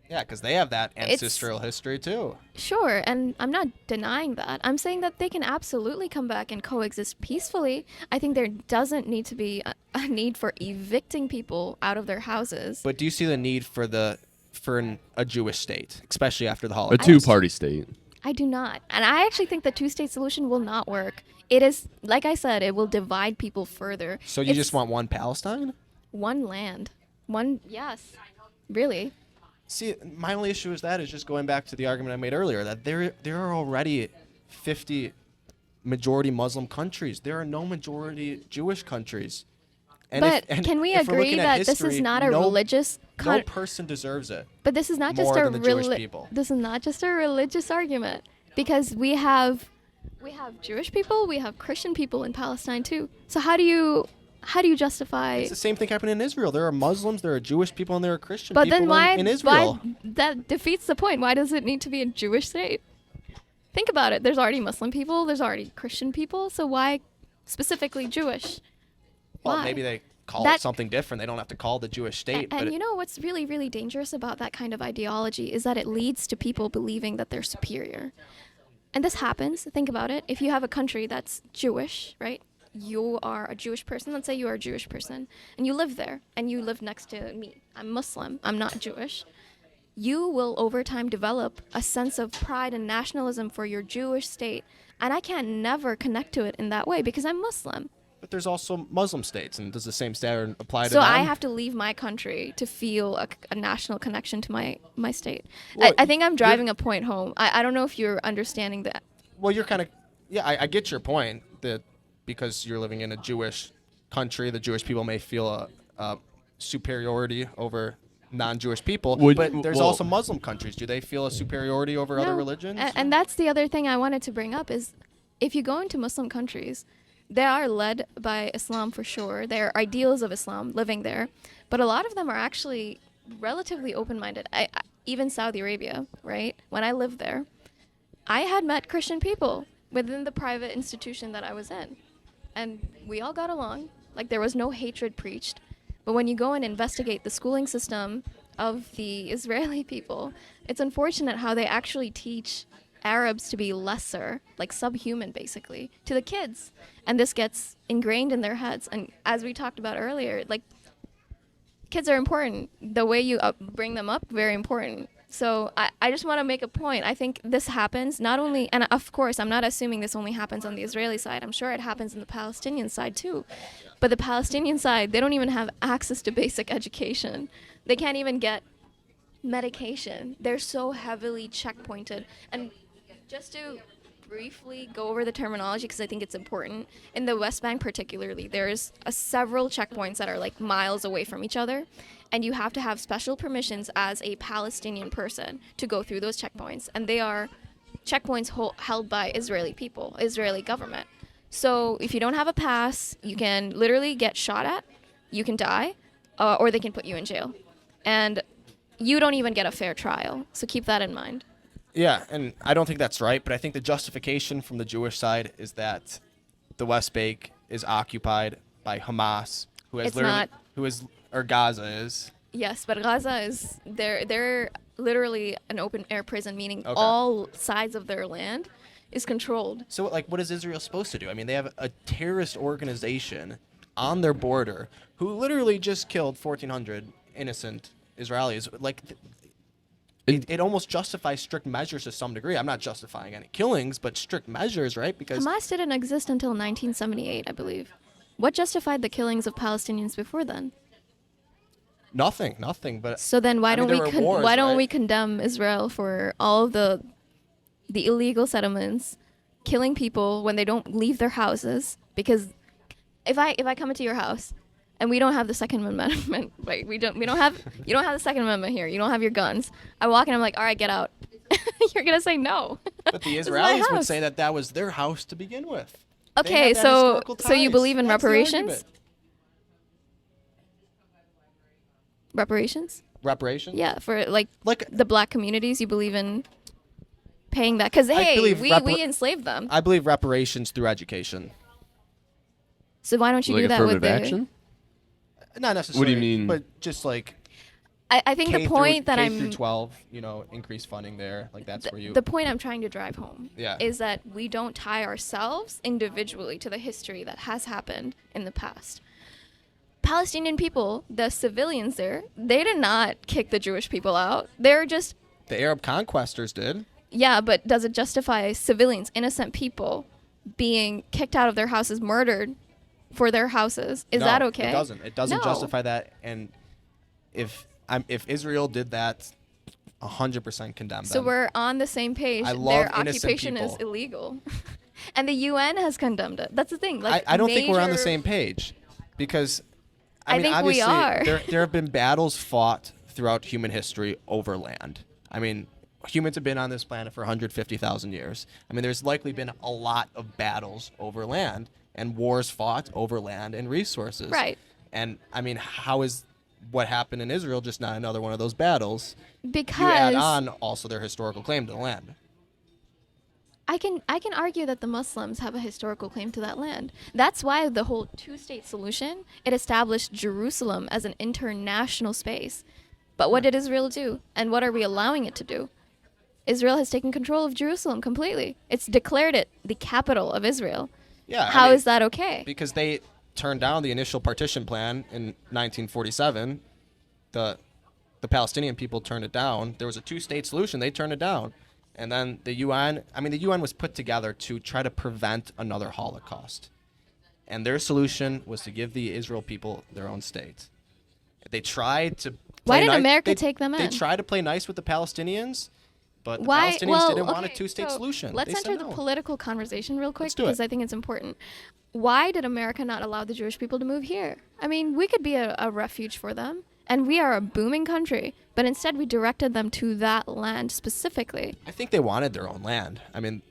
Yeah, because they have that ancestral history too. Sure, and I'm not denying that. I'm saying that they can absolutely come back and coexist peacefully. I think there doesn't need to be a need for evicting people out of their houses. But do you see the need for a Jewish state, especially after the A Holocaust? two-party state. I do not. And I actually think the two-state solution will not work. It is, like I said, it will divide people further. So you just want one Palestine? One land. Yes, really. See, my only issue is just going back to the argument I made earlier, that there are already 50 majority Muslim countries. There are no majority Jewish countries. But can we agree that this is not a religious... No person deserves it. But this is not just more than the Jewish people. This is not just a religious argument, because we have Jewish people, we have Christian people in Palestine too. So how do you justify? It's the same thing happening in Israel. There are Muslims, there are Jewish people, and there are Christian but people then why, in Israel. Why that defeats the point? Why does it need to be a Jewish state? Think about it. There's already Muslim people. There's already Christian people. So why specifically Jewish? Well, Why? maybe they call it something different. They don't have to call it the Jewish state. And you know what's really, really dangerous about that kind of ideology is that it leads to people believing that they're superior. And this happens. Think about it. If you have a country that's Jewish, right? You are a Jewish person. Let's say you are a Jewish person. And you live there. And you live next to me. I'm Muslim. I'm not Jewish. You will over time develop a sense of pride and nationalism for your Jewish state. And I can never connect to it in that way because I'm Muslim. But there's also Muslim states, and does the same standard apply to So them? I have to leave my country to feel a national connection to my state. Well, I think I'm driving a point home. I don't know if you're understanding that. Well, you're kind of... Yeah, I get your point, that because you're living in a Jewish country, the Jewish people may feel a superiority over non-Jewish people. But there's also Muslim countries. Do they feel a superiority over other religions? And that's the other thing I wanted to bring up is if you go into Muslim countries, they are led by Islam for sure. There are ideals of Islam living there. But a lot of them are actually relatively open-minded. Even Saudi Arabia, right? When I lived there, I had met Christian people within the private institution that I was in. And we all got along. Like, there was no hatred preached. But when you go and investigate the schooling system of the Israeli people, it's unfortunate how they actually teach Arabs to be lesser, like subhuman basically, to the kids. And this gets ingrained in their heads. And as we talked about earlier, like, kids are important. The way you bring them up, very important. So I just want to make a point. I think this happens not only, and of course, I'm not assuming this only happens on the Israeli side. I'm sure it happens on the Palestinian side too. But the Palestinian side, they don't even have access to basic education. They can't even get medication. They're so heavily checkpointed. And just to briefly go over the terminology, because I think it's important, in the West Bank particularly, there's several checkpoints that are like miles away from each other. And you have to have special permissions as a Palestinian person to go through those checkpoints. And they are checkpoints held by Israeli people, Israeli government. So if you don't have a pass, you can literally get shot at, you can die, or they can put you in jail. And you don't even get a fair trial. So keep that in mind. Yeah, and I don't think that's right, but I think the justification from the Jewish side is that the West Bank is occupied by Hamas, or Gaza is. Yes, but Gaza is they're literally an open air prison, meaning Okay. all sides of their land is controlled. So, like, what is Israel supposed to do? I mean, they have a terrorist organization on their border who literally just killed 1,400 innocent Israelis. Like, it almost justifies strict measures to some degree. I'm not justifying any killings, but strict measures, right? Because Hamas didn't exist until 1978, I believe. What justified the killings of Palestinians before then? nothing. But So then why I mean, don't there we were wars, why don't right? we condemn Israel for all of the illegal settlements, killing people when they don't leave their houses? Because if I come into your house and we don't have the Second Amendment, like you don't have the Second Amendment here. You don't have your guns. I walk in, I'm like, all right, get out. You're gonna say no. But the This is my Israelis would house. say that was their house to begin with. They Okay, had that so historical you ties. believe in That's the reparations? argument. Reparations? Reparations? Yeah, for like Like, the black communities, you believe in paying that? Because I hey, believe we enslaved them. I believe reparations through education. So why don't you Like do that with affirmative the? action? Not necessarily. mean? But just like I think K the point through, that K I'm through 12, increase funding there. Like that's where you. the point I'm trying to drive home Yeah. is that we don't tie ourselves individually to the history that has happened in the past. Palestinian people, the civilians there, they did not kick the Jewish people out. They're just The Arab conquestors did. yeah, but does it justify civilians, innocent people, being kicked out of their houses, murdered for their houses? Is No, that okay? It doesn't. It doesn't No. justify that. And if Israel did that, 100% condemn So them. we're on the same page. I love Their innocent occupation is people. illegal. And the UN has condemned it. That's the thing. Like I don't think we're on the major- same page because I I mean think we obviously are. there have been battles fought throughout human history over land. I mean, humans have been on this planet for 150,000 years. I mean, there's likely been a lot of battles over land and wars fought over land and resources. Right. And I mean, how is what happened in Israel just not another one of those battles? Because You add on also their historical claim to the land. I can argue that the Muslims have a historical claim to that land. That's why the whole two-state solution, it established Jerusalem as an international space. But what did Israel do? And what are we allowing it to do? Israel has taken control of Jerusalem completely. It's declared it the capital of Israel. Yeah. How is that okay? Because they turned down the initial partition plan in 1947. The Palestinian people turned it down. There was a two-state solution. They turned it down. And then the UN was put together to try to prevent another Holocaust. And their solution was to give the Israel people their own state. They tried to Why play didn't nice- America they- take them They in? tried to play nice with the Palestinians, but the Why? Palestinians Well, didn't want a okay, two-state so solution. Let's They said enter the no. political conversation real quick Let's do it. because I think it's important. Why did America not allow the Jewish people to move here? I mean, we could be a refuge for them, and we are a booming country, but instead we directed them to that land specifically. I think they wanted their own land. I mean,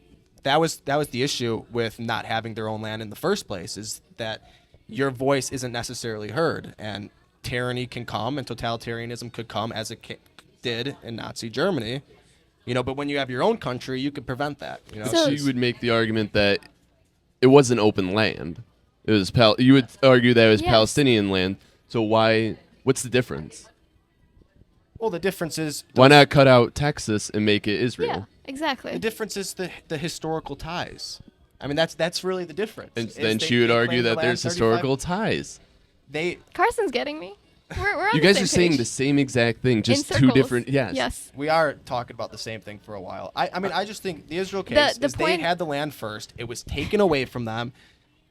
that was the issue with not having their own land in the first place, is that your voice isn't necessarily heard, and tyranny can come and totalitarianism could come as it did in Nazi Germany. But when you have your own country, you could prevent that. So- you would make the argument that it wasn't open land. It was you would argue that it was Yes. Palestinian land. So why? What's the difference? Well, the difference is Why not cut out Texas and make it Israel? Yeah, exactly. the difference is the historical ties. I mean, that's really the difference. And is then they- she would they argue claimed the that land there's 35 historical ties. They Carson's getting me. We're on You the guys same are saying page. the same exact thing, In just two circles. different. Yes. Yes. We are talking about the same thing for a while. I mean, I just think the Israel case the is point- they had the land first. It was taken away from them,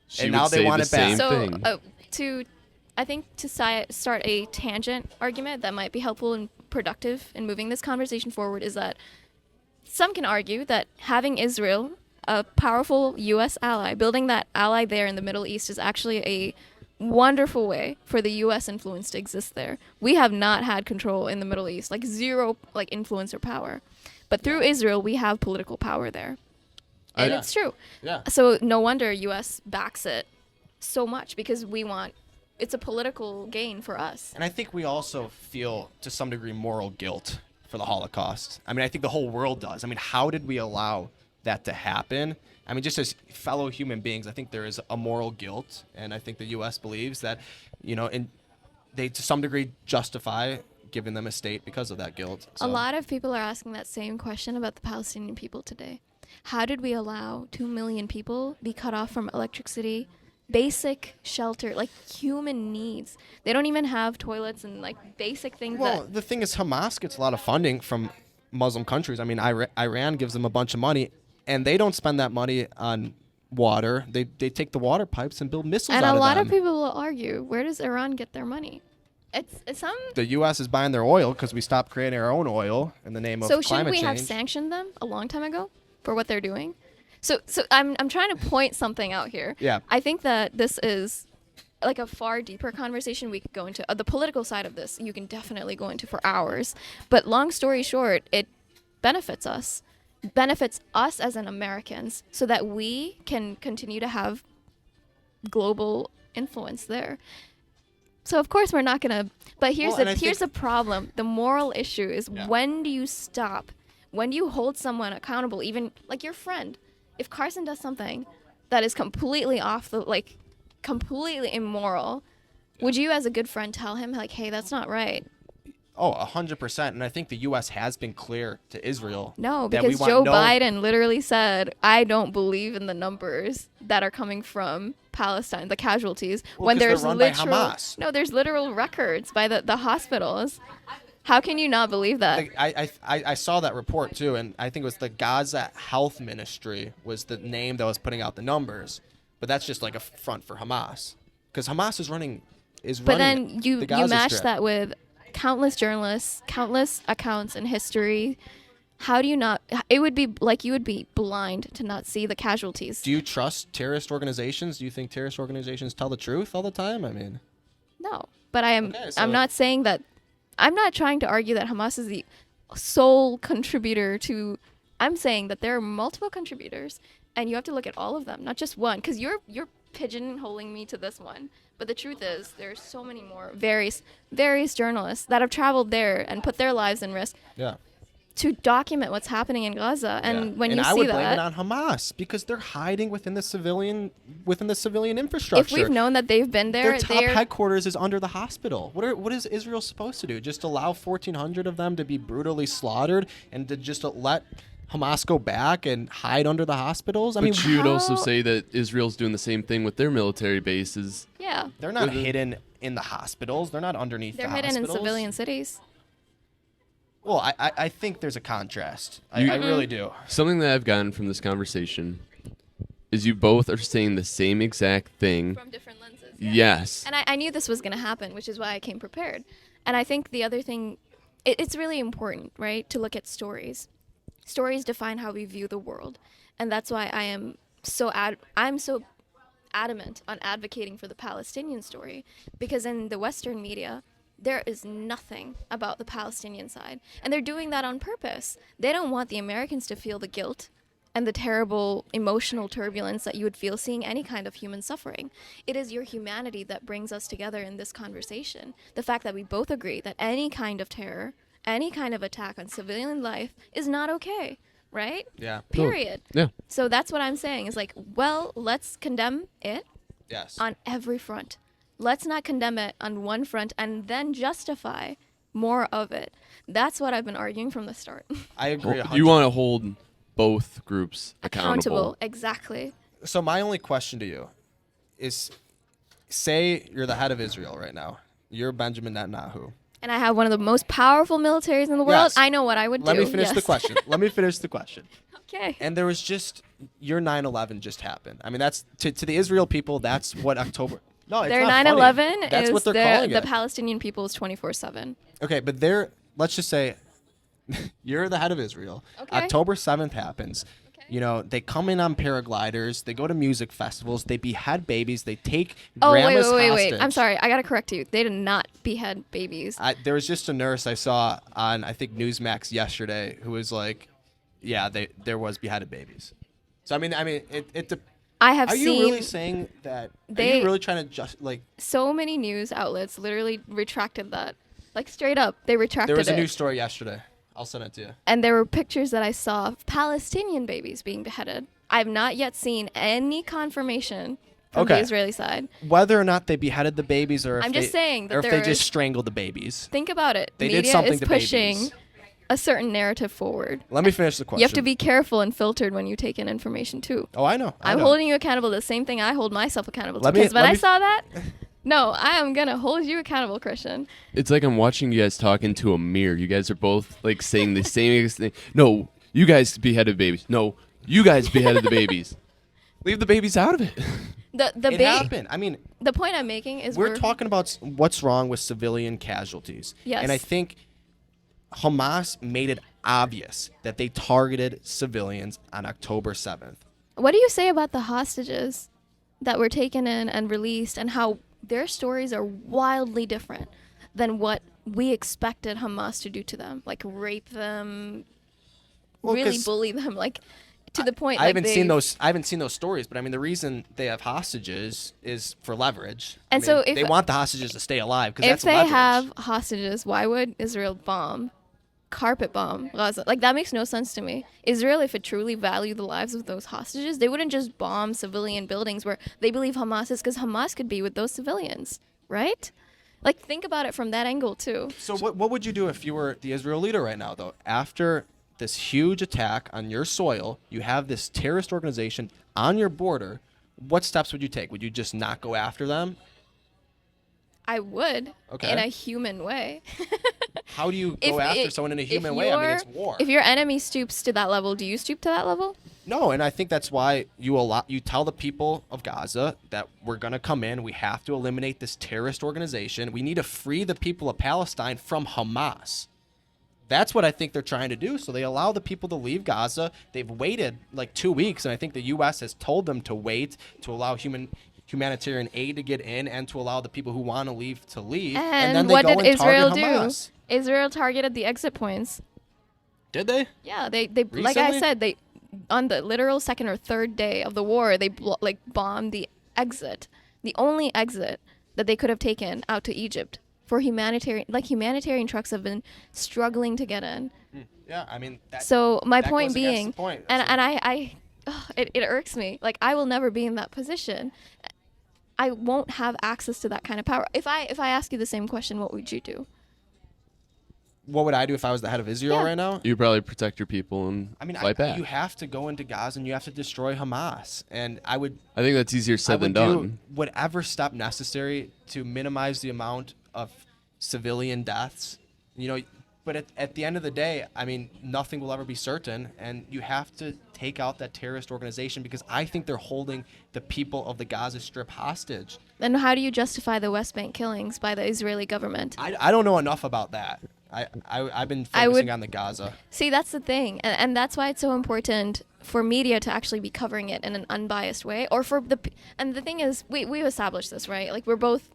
She and would now they say want the it back. same So, thing. I think to start a tangent argument that might be helpful and productive in moving this conversation forward is that some can argue that having Israel, a powerful U.S. ally, building that ally there in the Middle East is actually a wonderful way for the U.S. influence to exist there. We have not had control in the Middle East, like zero influence or power. But through Israel, we have political power there. And Yeah. it's true. Yeah. So no wonder U.S. backs it so much because it's a political gain for us. And I think we also feel, to some degree, moral guilt for the Holocaust. I mean, I think the whole world does. I mean, how did we allow that to happen? I mean, just as fellow human beings, I think there is a moral guilt, and I think the U.S. believes that, and they, to some degree, justify giving them a state because of that guilt. A lot of people are asking that same question about the Palestinian people today. How did we allow 2 million people be cut off from electricity, basic shelter, like human needs? They don't even have toilets and like basic things. Well, the thing is, Hamas gets a lot of funding from Muslim countries. I mean, Iran gives them a bunch of money, and they don't spend that money on water. They take the water pipes and build missiles and out of them. And a lot of people will argue, where does Iran get their money? It's some. The U.S. is buying their oil because we stopped creating our own oil in the name of climate change. So shouldn't we have sanctioned them a long time ago for what they're doing? So I'm trying to point something out here. Yeah. I think that this is like a far deeper conversation we could go into. The political side of this, you can definitely go into for hours. But long story short, it benefits us as an Americans, so that we can continue to have global influence there. So of course we're not gonna. But here's the problem. The moral issue is, when do you stop? When do you hold someone accountable? Even like your friend. If Carson does something that is completely completely immoral, would you as a good friend tell him like, hey, that's not right? Oh, 100%. And I think the U.S. has been clear to Israel. No, because Joe Biden literally said, I don't believe in the numbers that are coming from Palestine, the casualties. When there's Hamas. No, there's literal records by the hospitals. How can you not believe that? I saw that report too, and I think it was the Gaza Health Ministry was the name that was putting out the numbers. But that's just like a front for Hamas, because Hamas is running. But then you match that with countless journalists, countless accounts in history. How do you not? It would be like you would be blind to not see the casualties. Do you trust terrorist organizations? Do you think terrorist organizations tell the truth all the time? I mean, no. But I'm not saying that. I'm not trying to argue that Hamas is the sole contributor to. I'm saying that there are multiple contributors, and you have to look at all of them, not just one. Because you're pigeonholing me to this one. But the truth is, there's so many more various journalists that have traveled there and put their lives in risk. Yeah. To document what's happening in Gaza, and when you see that, I would blame it on Hamas, because they're hiding within the civilian infrastructure. If we've known that they've been there, their top headquarters is under the hospital. What is Israel supposed to do? Just allow 1,400 of them to be brutally slaughtered and to just let Hamas go back and hide under the hospitals? I mean, you would also say that Israel's doing the same thing with their military bases. Yeah, they're not hidden in the hospitals. They're not underneath the hospitals. They're hidden in civilian cities. Well, I think there's a contrast. I really do. Something that I've gotten from this conversation is you both are saying the same exact thing. From different lenses. Yeah. Yes. And I knew this was going to happen, which is why I came prepared. And I think the other thing, it's really important, right, to look at stories. Stories define how we view the world. And that's why I'm so adamant on advocating for the Palestinian story. Because in the Western media, there is nothing about the Palestinian side. And they're doing that on purpose. They don't want the Americans to feel the guilt and the terrible emotional turbulence that you would feel seeing any kind of human suffering. It is your humanity that brings us together in this conversation. The fact that we both agree that any kind of terror, any kind of attack on civilian life is not okay, right? Yeah. Period. Yeah. So that's what I'm saying is like, well, let's condemn it on every front. Let's not condemn it on one front and then justify more of it. That's what I've been arguing from the start. I agree. You want to hold both groups accountable. Exactly. So my only question to you is, say you're the head of Israel right now. You're Benjamin Netanyahu. And I have one of the most powerful militaries in the world. Yes. I know what I would do. Let me finish the question. Okay. And there was your 9/11 just happened. I mean, that's to the Israel people, that's what October... No, it's their not 9/11 funny. That's is what they're calling the it. Palestinian people's 24/7. Okay, but let's just say you're the head of Israel. Okay. October 7th happens. Okay. You know, they come in on paragliders. They go to music festivals. They behead babies. They take Oh, grandmas wait. hostage. I'm sorry. I got to correct you. They did not behead babies. There was just a nurse I saw on, I think, Newsmax yesterday who was like, yeah, there was beheaded babies. So, I mean, I have Are seen. you really saying that? Are you really trying to just like? So many news outlets literally retracted that. Like straight up, they retracted it. There was a news story yesterday. I'll send it to you. And there were pictures that I saw of Palestinian babies being beheaded. I've not yet seen any confirmation from the Israeli side. Whether or not they beheaded the babies, or if I'm just saying that or if they just strangled the babies. Think about it. They Media did something is to pushing babies. a certain narrative forward. Let me finish the question. You have to be careful and filtered when you take in information too. Oh, I know. I'm holding you accountable to the same thing I hold myself accountable to. Because when I saw that, no, I am gonna hold you accountable, Christian. It's like I'm watching you guys talk into a mirror. You guys are both like saying the same thing. No, you guys beheaded babies. No, you guys beheaded the babies. Leave the babies out of it. It happened. I mean, the point I'm making is we're talking about what's wrong with civilian casualties. Yes. And I think Hamas made it obvious that they targeted civilians on October 7th. What do you say about the hostages that were taken in and released, and how their stories are wildly different than what we expected Hamas to do to them? Like rape them, really bully them, like to the point. I haven't seen those stories, but I mean the reason they have hostages is for leverage. And so if they want the hostages to stay alive because if that's leverage. If they have hostages, why would Israel carpet bomb Gaza? Like, that makes no sense to me. Israel, if it truly valued the lives of those hostages, they wouldn't just bomb civilian buildings where they believe Hamas is, because Hamas could be with those civilians, right? Like, think about it from that angle too. So what would you do if you were the Israel leader right now, though? After this huge attack on your soil, you have this terrorist organization on your border. What steps would you take? Would you just not go after them? I would, in a human way. How do you go after someone in a human way? I mean, it's war. If your enemy stoops to that level, do you stoop to that level? No, and I think that's why you tell the people of Gaza that we're going to come in. We have to eliminate this terrorist organization. We need to free the people of Palestine from Hamas. That's what I think they're trying to do. So they allow the people to leave Gaza. They've waited like 2 weeks, and I think the U.S. has told them to wait to allow humanitarian aid to get in and to allow the people who want to leave to leave. And then they what go did and Israel target Hamas. do? Israel targeted the exit points. Did they? Yeah, they like I said, they on the literal second or third day of the war, they bombed the exit, the only exit that they could have taken out to Egypt for humanitarian trucks have been struggling to get in. Yeah, I mean. So my point being, point. It irks me. Like, I will never be in that position. I won't have access to that kind of power. If I ask you the same question, what would you do? What would I do if I was the head of Israel right now? You'd probably protect your people and fight back. You have to go into Gaza and you have to destroy Hamas. And I think that's easier said than done. Do whatever step necessary to minimize the amount of civilian deaths. But at the end of the day, I mean, nothing will ever be certain, and you have to take out that terrorist organization because I think they're holding the people of the Gaza Strip hostage. Then how do you justify the West Bank killings by the Israeli government? I don't know enough about that. I've been focusing on the Gaza. See, that's the thing, and that's why it's so important for media to actually be covering it in an unbiased way, and the thing is, we've established this, right? Like, we're both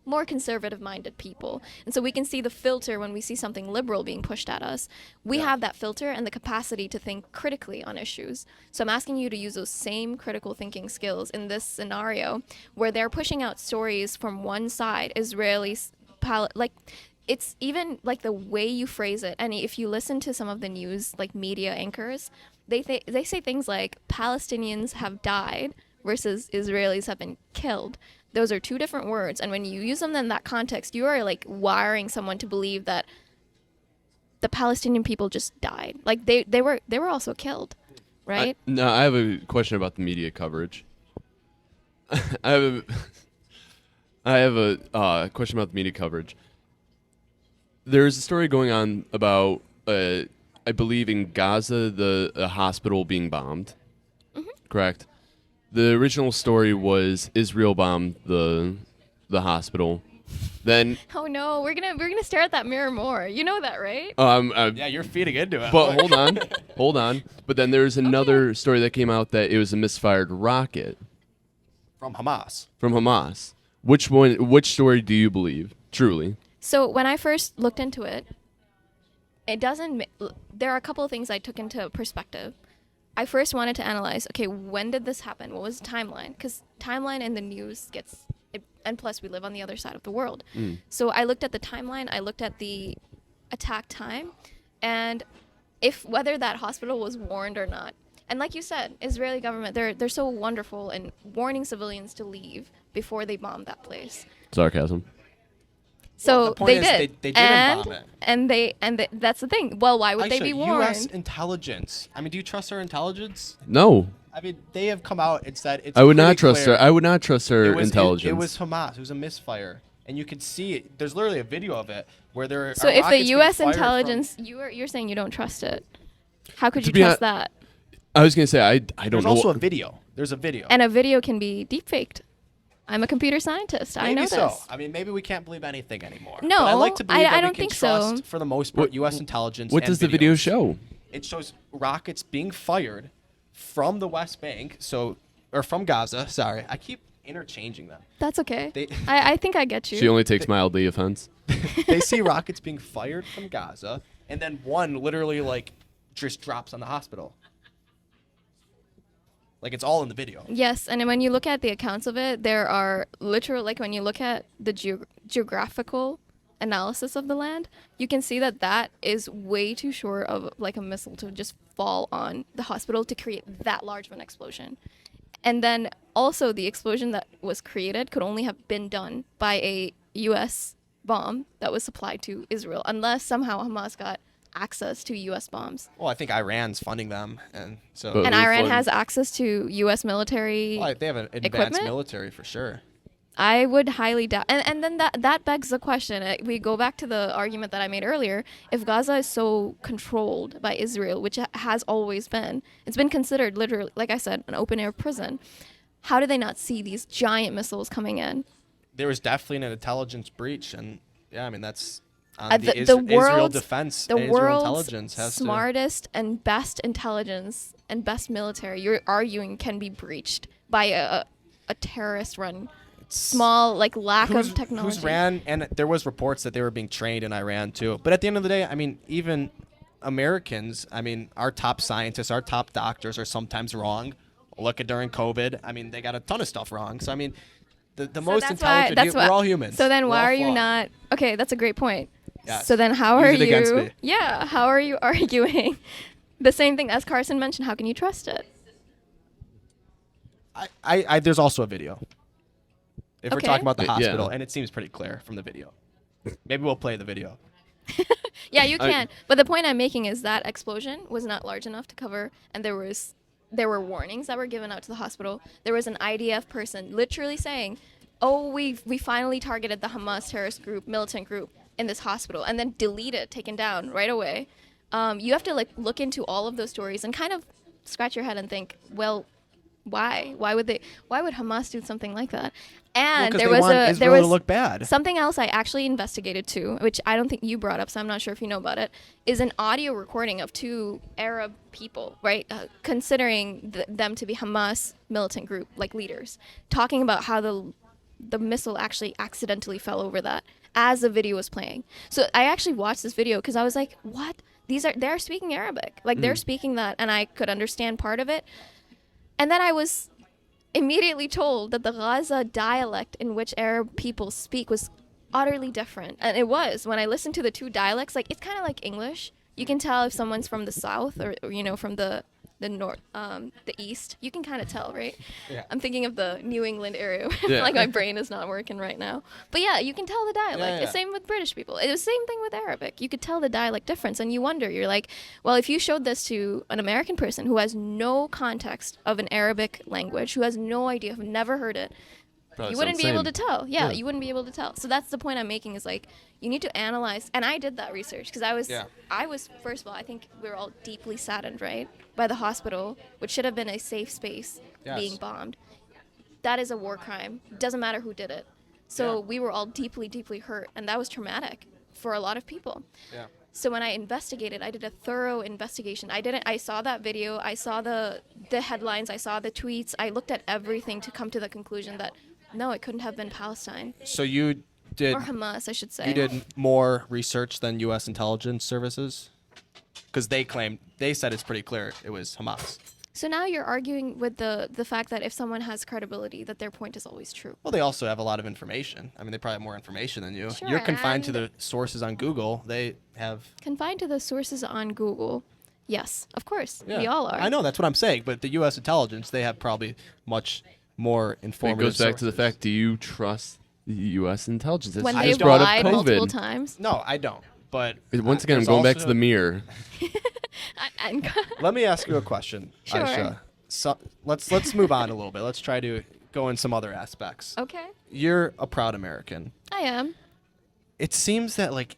more conservative-minded people, and so we can see the filter when we see something liberal being pushed at us. We have that filter and the capacity to think critically on issues. So I'm asking you to use those same critical thinking skills in this scenario where they're pushing out stories from one side, Israelis, it's even like the way you phrase it. And if you listen to some of the news, like media anchors, they say things like Palestinians have died versus Israelis have been killed. Those are two different words, and when you use them in that context, you are like wiring someone to believe that the Palestinian people just died. Like they were also killed, right? I have a question about the media coverage. I have a question about the media coverage. There's a story going on about, I believe in Gaza, the hospital being bombed. Mm-hmm. Correct. The original story was Israel bombed the hospital. Then oh no, we're gonna stare at that mirror more. You know that, right? Yeah, you're feeding into it. But hold on. But then there's another story that came out that it was a misfired rocket from Hamas. Which story do you believe? Truly. So when I first looked into it, there are a couple of things I took into perspective. I first wanted to analyze, okay, when did this happen? What was the timeline? Because timeline in the news and plus we live on the other side of the world. So I looked at the timeline, I looked at the attack time, and whether that hospital was warned or not. And like you said, Israeli government, they're so wonderful in warning civilians to leave before they bomb that place. Sarcasm. So the point they is did. they didn't bomb it. And that's the thing. Well, why would they be warned? U.S. intelligence. I mean, do you trust our intelligence? No. I mean, they have come out and said it's. I would not pretty trust clear. her. I would not trust her intelligence. It was Hamas. It was a misfire, and you could see it. There's literally a video of it where there. So if the U.S. intelligence, you're saying you don't trust it, how could you trust that? I was gonna say I don't know. There's also a video. There's a video. And a video can be deepfaked. I'm a computer scientist. I know Maybe so. this. I mean, maybe we can't believe anything anymore. No, but I like to believe that I we don't can think so. trust, for the most part, U.S. intelligence. What and does the video videos. show? It shows rockets being fired from the West Bank, or from Gaza. Sorry, I keep interchanging them. That's okay. I think I get you. She only takes mildly offense. They see rockets being fired from Gaza, and then one literally just drops on the hospital. Like, it's all in the video. Yes, and when you look at the accounts of it, there are literal, when you look at the geographical analysis of the land, you can see that is way too short of a missile to just fall on the hospital to create that large of an explosion. And then also the explosion that was created could only have been done by a U.S. bomb that was supplied to Israel, unless somehow Hamas got access to U.S. bombs. Well, I think Iran's funding them, and so. But- And Iran has access to U.S. military. Well, they have an advanced equipment? military for sure. I would highly doubt. And then that begs the question. We go back to the argument that I made earlier. If Gaza is so controlled by Israel, which has always been, it's been considered literally, like I said, an open-air prison. How do they not see these giant missiles coming in? There was definitely an intelligence breach, and yeah, I mean that's the Israel defense, the and Israel world's intelligence has smartest and best intelligence and best military. You're arguing can be breached by a terrorist-run small lack of technology. And there was reports that they were being trained in Iran too. But at the end of the day, I mean, even Americans, I mean, our top scientists, our top doctors are sometimes wrong. Look at during COVID. I mean, they got a ton of stuff wrong. So I mean, the most intelligent, we're all humans. So then why are you not? Okay, that's a great point. Yes. So then how are you? Yeah, how are you arguing the same thing as Carson mentioned? How can you trust it? There's also a video. If we're talking about the hospital, Yeah. and it seems pretty clear from the video. Maybe we'll play the video. Yeah, you can. But the point I'm making is that explosion was not large enough to cover, and there were warnings that were given out to the hospital. There was an IDF person literally saying, "Oh, we finally targeted the Hamas terrorist group, militant group in this hospital," and then taken down right away. You have to look into all of those stories and kind of scratch your head and think, well, why? Why would Hamas do something like that? And there was to look bad. Something else I actually investigated too, which I don't think you brought up, so I'm not sure if you know about it, is an audio recording of two Arab people, right, considering them to be Hamas militant group leaders, talking about how the missile actually accidentally fell over that as the video was playing. So I actually watched this video because I was like, what? They're speaking Arabic, they're speaking that, and I could understand part of it. And then I was immediately told that the Gaza dialect in which Arab people speak was utterly different. And it was. When I listened to the two dialects, it's kind of like English. You can tell if someone's from the south or from the north, the east. You can kind of tell, right? Yeah. I'm thinking of the New England area. Yeah. My brain is not working right now. But yeah, you can tell the dialect. Yeah. The same with British people. It was the same thing with Arabic. You could tell the dialect difference, and you wonder. You're like, well, if you showed this to an American person who has no context of an Arabic language, who has no idea, who never heard it, Probably you wouldn't be able to tell. Yeah, Yeah. you wouldn't be able to tell. So that's the point I'm making is you need to analyze. And I did that research because I was, first of all, I think we were all deeply saddened, right, by the hospital, which should have been a safe space being bombed. That is a war crime. Doesn't matter who did it. So we were all deeply, deeply hurt. And that was traumatic for a lot of people. Yeah. So when I investigated, I did a thorough investigation. I saw that video. I saw the headlines. I saw the tweets. I looked at everything to come to the conclusion that no, it couldn't have been Palestine. So you did, or Hamas, I should say. You did more research than U.S. intelligence services? Because they said it's pretty clear it was Hamas. So now you're arguing with the fact that if someone has credibility, that their point is always true. Well, they also have a lot of information. I mean, they probably have more information than you. Sure, You're confined to the sources on Google. They have... Confined to the sources on Google. Yes, of course. Yeah. We all are. I know, that's what I'm saying. But the U.S. intelligence, they have probably much more It informative goes back to the sources. fact: do you trust The U.S. intelligence. When I they've just brought up lied multiple COVID. times. No, I don't. But Once again, I'm there's going back to also- the mirror. Let me ask you a question, Sure. Aisha. So let's move on a little bit. Let's try to go in some other aspects. Okay. You're a proud American. I am. It seems that like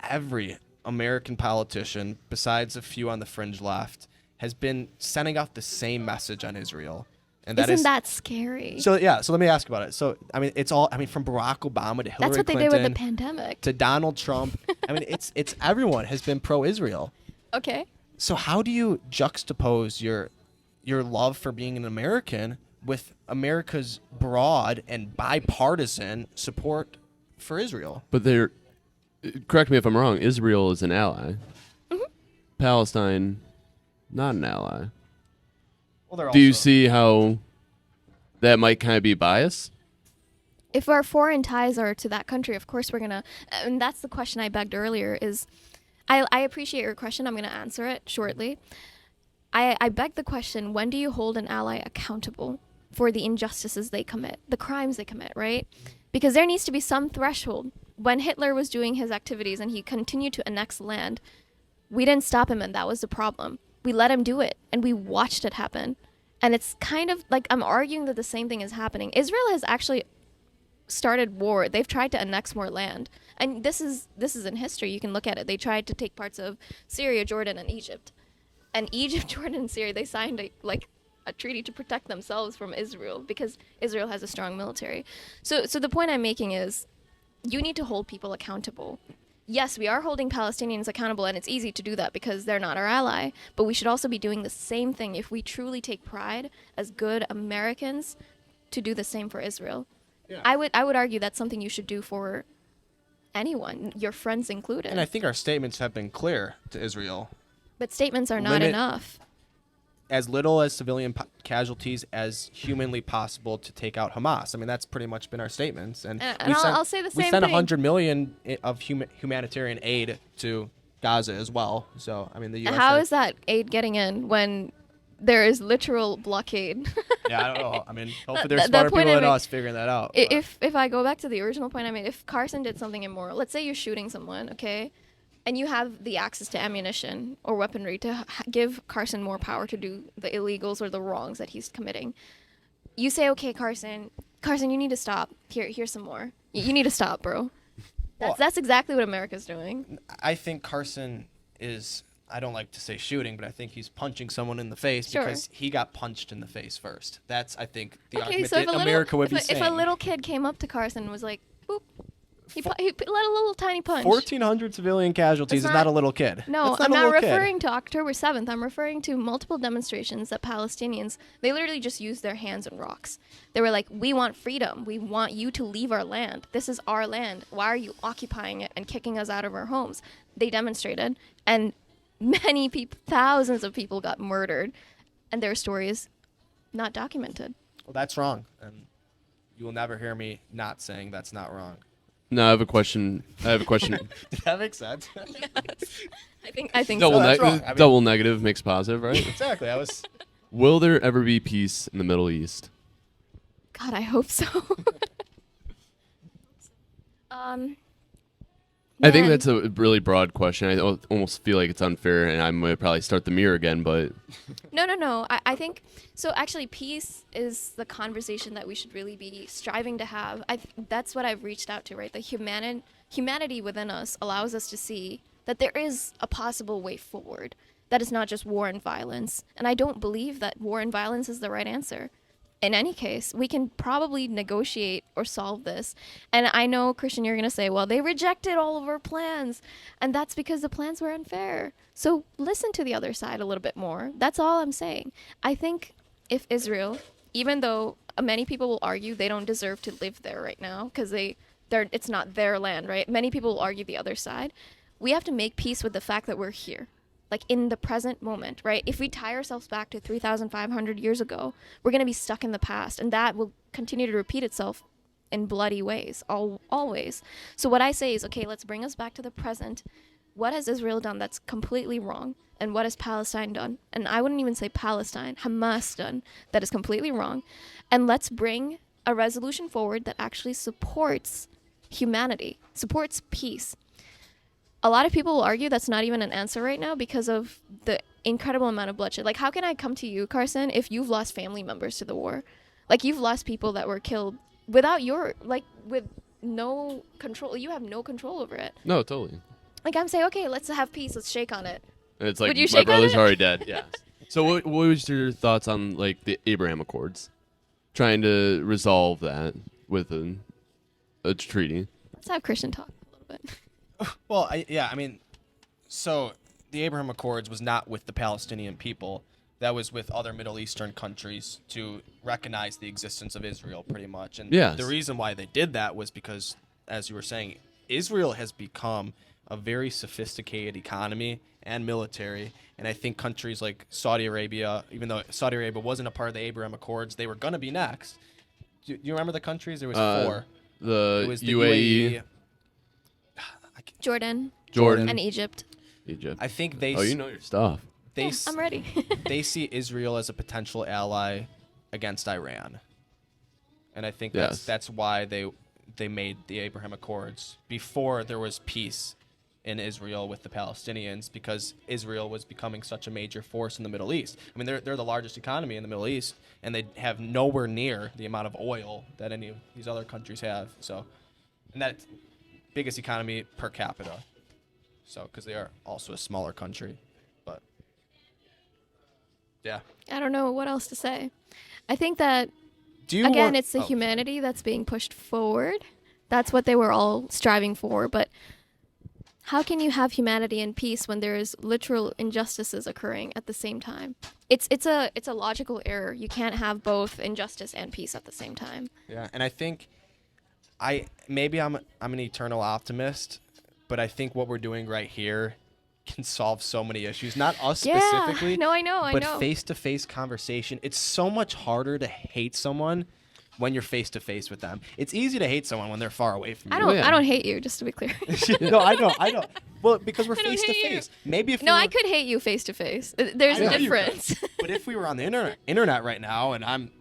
every American politician, besides a few on the fringe left, has been sending out the same message on Israel. And Isn't that scary? So let me ask about it. So I mean, it's all. I mean, from Barack Obama to Hillary That's what Clinton they did with the pandemic. to Donald Trump. I mean, it's everyone has been pro-Israel. Okay. So how do you juxtapose your love for being an American with America's broad and bipartisan support for Israel? But they're, correct me if I'm wrong, Israel is an ally. Mm-hmm. Palestine, not an ally. Well, they're Do you also- see how that might kind of be biased? If our foreign ties are to that country, of course we're gonna. And that's the question I begged earlier. I appreciate your question. I'm gonna answer it shortly. I beg the question: when do you hold an ally accountable for the injustices they commit, the crimes they commit, right? Because there needs to be some threshold. When Hitler was doing his activities and he continued to annex land, we didn't stop him, and that was the problem. We let him do it, and we watched it happen. And it's kind of like I'm arguing that the same thing is happening. Israel has actually started war. They've tried to annex more land. And this is in history. You can look at it. They tried to take parts of Syria, Jordan, and Egypt. And Egypt, Jordan, and Syria, they signed a treaty to protect themselves from Israel because Israel has a strong military. So the point I'm making is you need to hold people accountable. Yes, we are holding Palestinians accountable, and it's easy to do that because they're not our ally. But we should also be doing the same thing if we truly take pride as good Americans to do the same for Israel. Yeah. I would argue that's something you should do for anyone, your friends included. And I think our statements have been clear to Israel. But statements are not Limit- enough. As little as civilian casualties as humanly possible to take out Hamas. I mean, that's pretty much been our statements. And I'll say the we same sent thing. 100 million of humanitarian aid to Gaza as well. So I mean, the U.S. How is that aid getting in when there is literal blockade? Yeah, I don't know. I mean, hopefully there's The smarter point people I than make- us figuring that out. but- If I go back to the original point I made, if Carson did something immoral, let's say you're shooting someone, okay, and you have the access to ammunition or weaponry to give Carson more power to do the illegals or the wrongs that he's committing, you say, okay, Carson, you need to stop. Here's some more. You need to stop, bro. That's exactly what America's doing. I think Carson is, I don't like to say shooting, but I think he's punching someone in the face Sure. because he got punched in the face first. That's, I think, the Okay, argument so if that a America would be if saying. a little kid came up to Carson and was like, boop, he let a little tiny punch. 1,400 civilian casualties That's is not not- a little kid. No, That's I'm a not little kid. referring to October 7th. I'm referring to multiple demonstrations that Palestinians, they literally just used their hands and rocks. They were like, we want freedom. We want you to leave our land. This is our land. Why are you occupying it and kicking us out of our homes? They demonstrated, and many people, thousands of people got murdered, and their story is not documented. Well, that's wrong. And you will never hear me not saying that's not wrong. No, I have a question. Did that make sense? I think double, so. that's wrong. I mean- double negative makes positive, right? Exactly. I was. Will there ever be peace in the Middle East? God, I hope so. I think Man. that's a really broad question. I almost feel like it's unfair, and I'm going to probably start the mirror again, but No. I think so. Actually, peace is the conversation that we should really be striving to have. That's what I've reached out to, right? The humanity within us allows us to see that there is a possible way forward. That is not just war and violence. And I don't believe that war and violence is the right answer. In any case, we can probably negotiate or solve this. And I know, Christian, you're going to say, well, they rejected all of our plans. And that's because the plans were unfair. So listen to the other side a little bit more. That's all I'm saying. I think if Israel, even though many people will argue they don't deserve to live there right now because it's not their land, right? Many people will argue the other side. We have to make peace with the fact that we're here. Like in the present moment, right? If we tie ourselves back to 3,500 years ago, we're going to be stuck in the past, and that will continue to repeat itself in bloody ways, always. So what I say is, okay, let's bring us back to the present. What has Israel done that's completely wrong? And what has Palestine done? And I wouldn't even say Palestine, Hamas done that is completely wrong. And let's bring a resolution forward that actually supports humanity, supports peace. A lot of people will argue that's not even an answer right now because of the incredible amount of bloodshed. Like, how can I come to you, Carson, if you've lost family members to the war? Like, you've lost people that were killed without your, like, with no control. You have no control over it. No, totally. Like, I'm saying, okay, let's have peace. Let's shake on it. And it's like, Would you my shake on brother's it? already dead. Yeah. So what was your thoughts on, like, the Abraham Accords? Trying to resolve that with a treaty. Let's have Christian talk a little bit. Well, I mean, so the Abraham Accords was not with the Palestinian people. That was with other Middle Eastern countries to recognize the existence of Israel, pretty much. And Yes. the reason why they did that was because, as you were saying, Israel has become a very sophisticated economy and military. And I think countries like Saudi Arabia, even though Saudi Arabia wasn't a part of the Abraham Accords, they were going to be next. Do you remember the countries? There was 4. The It was the UAE, Jordan Jordan, and Egypt. Egypt. I think they Oh, you know your stuff. they Yeah, s- I'm ready. they see Israel as a potential ally against Iran. And I think Yes. that's why they made the Abraham Accords before there was peace in Israel with the Palestinians, because Israel was becoming such a major force in the Middle East. I mean, they're the largest economy in the Middle East, and they have nowhere near the amount of oil that any of these other countries have. So, and that biggest economy per capita. So, because they are also a smaller country, but yeah. I don't know what else to say. I think that, Do you again, want- it's the oh. humanity that's being pushed forward. That's what they were all striving for. But how can you have humanity and peace when there is literal injustices occurring at the same time? It's a logical error. You can't have both injustice and peace at the same time. Yeah, and I think maybe I'm an eternal optimist, but I think what we're doing right here can solve so many issues. Not us specifically. Yeah, no, I know. But face-to-face conversation. It's so much harder to hate someone when you're face-to-face with them. It's easy to hate someone when they're far away from you. I don't hate you, just to be clear. No, I don't. Well, because we're I don't hate face-to-face. Maybe if No, we I were- could hate you face to face. There's I a know you could. difference. But if we were on the internet right now and I'm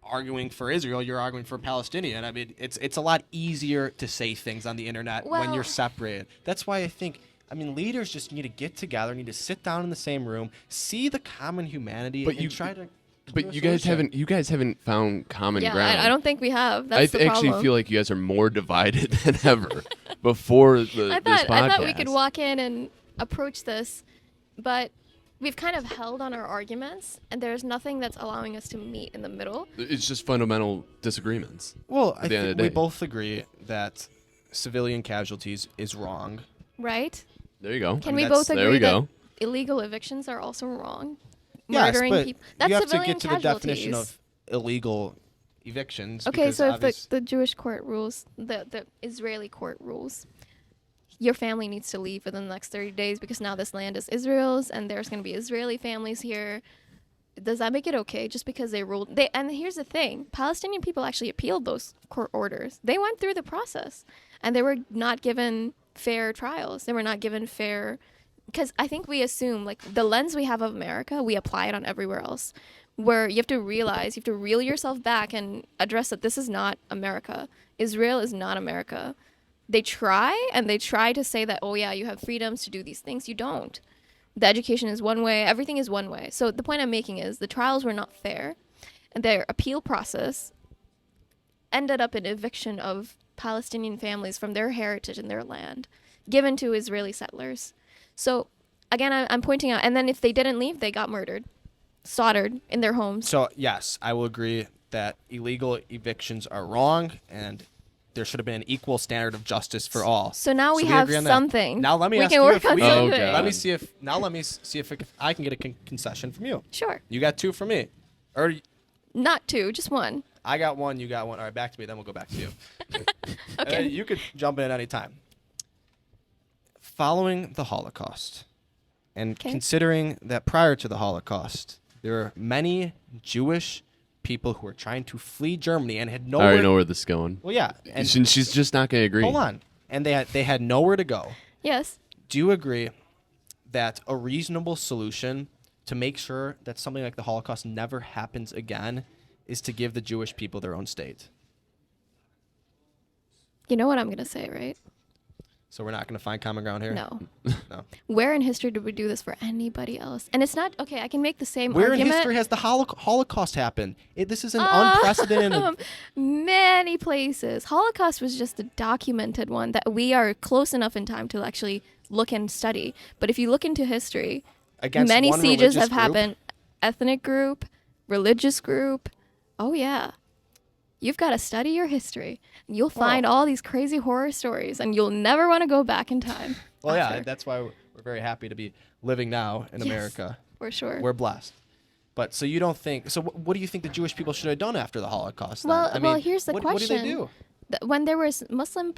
arguing for Israel, you're arguing for Palestinian, I mean, it's a lot easier to say things on the internet when Well- you're separated. That's why I think, leaders just need to get together, need to sit down in the same room, see the common humanity, But and you- try to. But you guys haven't found common Yeah, ground. I don't think we have. That's the actually problem. feel like you guys are more divided than ever before this podcast. I thought we could walk in and approach this, but we've kind of held on our arguments, and there's nothing that's allowing us to meet in the middle. It's just fundamental disagreements. Well, I at the end of think the we day. both agree that civilian casualties is wrong. Right? There you go. Can mean, we that's- both there agree we go. that illegal evictions are also wrong? Yes, Murdering but people. That's you have to civilian get to the definition casualties. of illegal evictions. Okay, because so if obvious- the Jewish court rules, the Israeli court rules, your family needs to leave within the next 30 days because now this land is Israel's and there's going to be Israeli families here. Does that make it okay just because they ruled? And here's the thing. Palestinian people actually appealed those court orders. They went through the process and they were not given fair trials. They were not given fair... Because I think we assume, like, the lens we have of America, we apply it on everywhere else. Where you have to realize, you have to reel yourself back and address that this is not America. Israel is not America. They try, and they try to say that, oh yeah, you have freedoms to do these things. You don't. The education is one way. Everything is one way. So the point I'm making is the trials were not fair. And their appeal process ended up in eviction of Palestinian families from their heritage and their land, given to Israeli settlers. So, again, I'm pointing out, and then if they didn't leave, they got murdered, slaughtered in their homes. So, yes, I will agree that illegal evictions are wrong, and there should have been an equal standard of justice for all. So now we So have agree on that. something. Now let me we ask can you work if on we- Oh, something. God. Let me see if I can get a concession from you. Sure. You got 2 from me, or Not 2, just 1. I got 1, you got 1. All right, back to me. Then we'll go back to you. Okay. You could jump in at any time. Following the Holocaust, and Okay. considering that prior to the Holocaust, there are many Jewish people who were trying to flee Germany and had I nowhere. already know where this is going. Well, yeah, and She's just not going to agree. hold on, and they had nowhere to go. Yes. Do you agree that a reasonable solution to make sure that something like the Holocaust never happens again is to give the Jewish people their own state? You know what I'm going to say, right? So we're not going to find common ground here? No. No. Where in history did we do this for anybody else? And it's not, okay, I can make the same Where argument. in history has the Holocaust happened? This is an unprecedented... Many places. Holocaust was just a documented one that we are close enough in time to actually look and study. But if you look into history, Against many one sieges have religious group? happened. Ethnic group, religious group. Oh, yeah. You've got to study your history. You'll find all these crazy horror stories, and you'll never want to go back in time. Well, after. yeah, that's why we're very happy to be living now in America. For sure. We're blessed. But so you don't think... So what do you think the Jewish people should have done after the Holocaust then? Well, here's the question. What did they do? When there was Muslim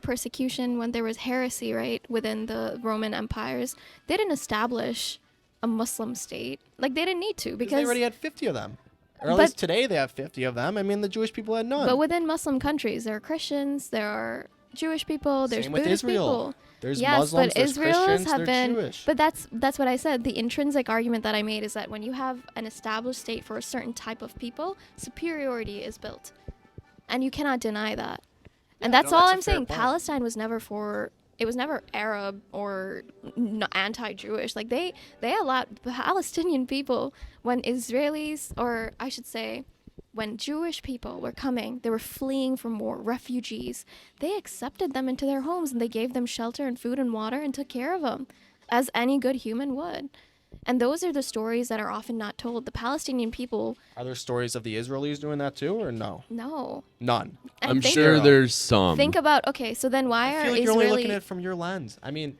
persecution, when there was heresy, right, within the Roman empires, they didn't establish a Muslim state. Like, they didn't need to because they already had 50 of them. Or at least today they have 50 of them. I mean, the Jewish people had none. But within Muslim countries, there are Christians, there are Jewish people, there's Same with Buddhist Israel. people. There's yes, Muslims, but there's Israelis Christians, have they're been. Jewish. But that's what I said. The intrinsic argument that I made is that when you have an established state for a certain type of people, superiority is built, and you cannot deny that. And that's all I'm saying. Palestine was never it was never Arab or anti-Jewish. Like they allowed the Palestinian people, when Israelis, or I should say, when Jewish people were coming, they were fleeing from war, refugees. They accepted them into their homes and they gave them shelter and food and water and took care of them, as any good human would. And those are the stories that are often not told. The Palestinian people... Are there stories of the Israelis doing that too, or no? No. None. I'm sure there's some. Think about, okay, so then why I feel are like you're Israeli... only looking at it from your lens. I mean,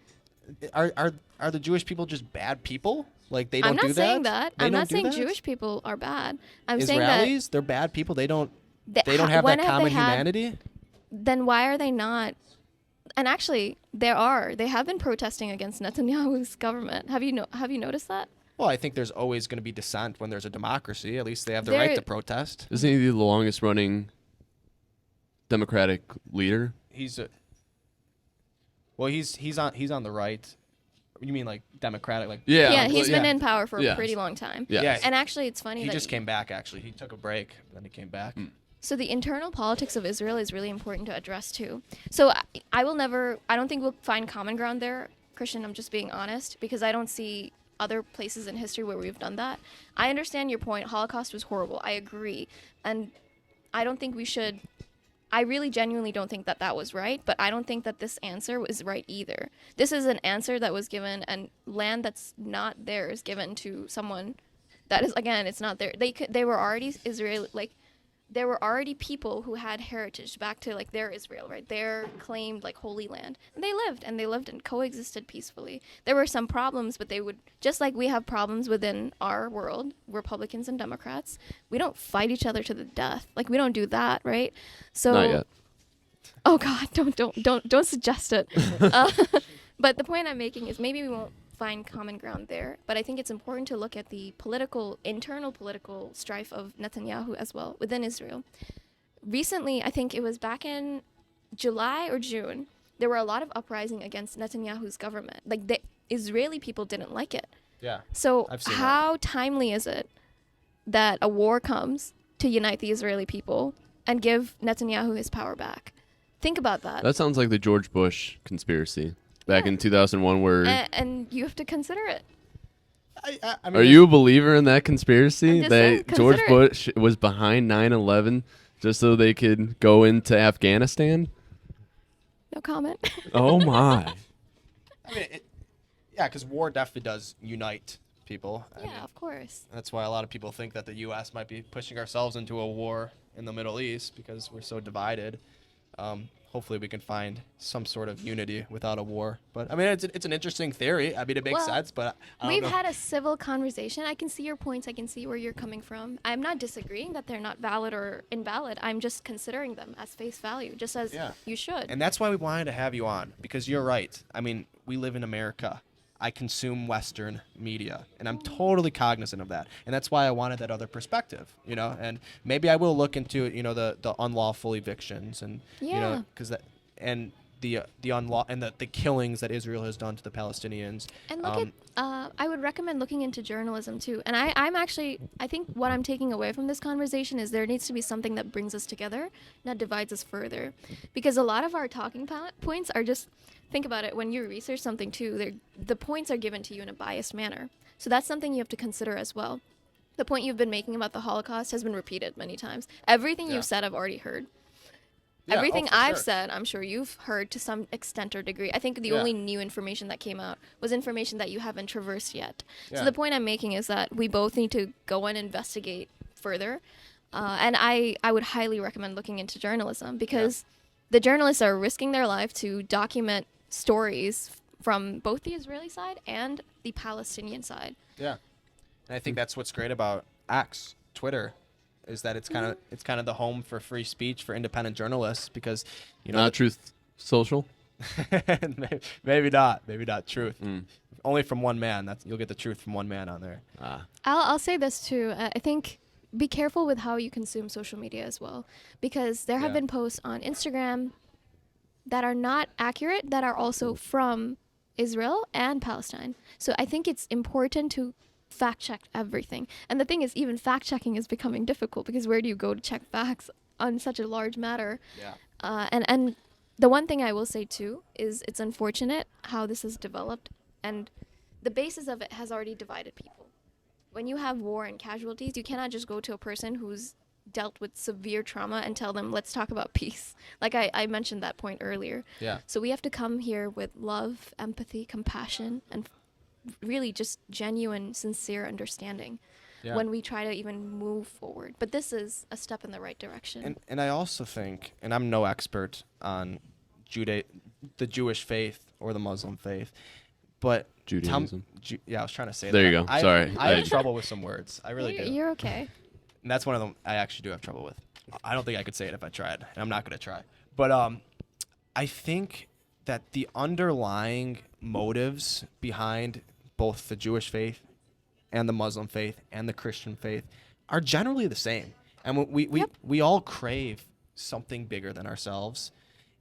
are the Jewish people just bad people? Like they don't do that? I'm not saying that. They I'm don't not do saying that? Jewish people are bad. I'm Israelis, saying that... they're bad people. They don't have that common humanity? Then why are they not... And actually, they have been protesting against Netanyahu's government. Have you noticed that? Well, I think there's always going to be dissent when there's a democracy. At least they have the right to protest. Isn't he the longest running Democratic leader? He's on the right. You mean like Democratic? Like yeah, he's been in power for a pretty long time. Yeah. And actually, it's funny he that just came back. Actually, he took a break, then he came back. So the internal politics of Israel is really important to address too. So I don't think we'll find common ground there, Christian. I'm just being honest, because I don't see other places in history where we've done that. I understand your point. Holocaust was horrible. I agree. And I don't think we should... I really genuinely don't think that was right, but I don't think that this answer was right either. This is an answer that was given, and land that's not theirs given to someone that is, again, it's not there. They were already Israeli, like, there were already people who had heritage back to like their Israel, right? Their claimed like holy land. And they lived and coexisted peacefully. There were some problems, but they would, just like we have problems within our world, Republicans and Democrats, we don't fight each other to the death. Like we don't do that, right? So Not yet. Oh God, don't suggest it. But the point I'm making is maybe we won't find common ground there, but I think it's important to look at the internal political strife of Netanyahu as well within Israel. Recently, I think it was back in July or June, there were a lot of uprising against Netanyahu's government. Like the Israeli people didn't like it. Yeah. So how timely is it that a war comes to unite the Israeli people and give Netanyahu his power back? Think about that. That sounds like the George Bush conspiracy back in 2001 where... And you have to consider it. I mean, are you a believer in that conspiracy? Saying, that George Bush was behind 9/11 just so they could go into Afghanistan? No comment. Oh, my. I mean, because war definitely does unite people. I mean, of course. That's why a lot of people think that the U.S. might be pushing ourselves into a war in the Middle East because we're so divided. Hopefully we can find some sort of unity without a war. But, I mean, it's an interesting theory. I mean, it makes sense, but I don't know. We've had a civil conversation. I can see your points. I can see where you're coming from. I'm not disagreeing that they're not valid or invalid. I'm just considering them as face value, just as you should. And that's why we wanted to have you on, because you're right. I mean, we live in America. I consume Western media, and I'm totally cognizant of that. And that's why I wanted that other perspective, and maybe I will look into, the unlawful evictions and, because the the killings that Israel has done to the Palestinians. And look I would recommend looking into journalism too. And I think what I'm taking away from this conversation is there needs to be something that brings us together, not divides us further. Because a lot of our talking points are just, think about it, when you research something too, the points are given to you in a biased manner. So that's something you have to consider as well. The point you've been making about the Holocaust has been repeated many times. Everything you've said, I've already heard. Everything I've said, I'm sure you've heard to some extent or degree. I think the only new information that came out was information that you haven't traversed yet. So the point I'm making is that we both need to go and investigate further. And I would highly recommend looking into journalism, because the journalists are risking their life to document stories from both the Israeli side and the Palestinian side. Yeah. And I think that's what's great about X, Twitter, is that it's kind of the home for free speech for independent journalists, because not Truth Social. maybe not Truth. Only from one man. You'll get the truth from one man on there. I'll say this too. I think be careful with how you consume social media as well, because there have been posts on Instagram that are not accurate, that are also from Israel and Palestine. So I think it's important to fact check everything. And the thing is, even fact checking is becoming difficult, because where do you go to check facts on such a large matter? And the one thing I will say too is it's unfortunate how this has developed, and the basis of it has already divided people. When you have war and casualties, you cannot just go to a person who's dealt with severe trauma and tell them, let's talk about peace. Like I mentioned that point earlier. So we have to come here with love, empathy, compassion, and really just genuine, sincere understanding when we try to even move forward. But this is a step in the right direction. And I also think, and I'm no expert on the Jewish faith or the Muslim faith, but Judaism. I was trying to say there that. You go. Sorry. I have trouble with some words. I really do. You're okay. And that's one of them I actually do have trouble with. I don't think I could say it if I tried, and I'm not going to try. But I think that the underlying motives behind both the Jewish faith and the Muslim faith and the Christian faith are generally the same. And we all crave something bigger than ourselves,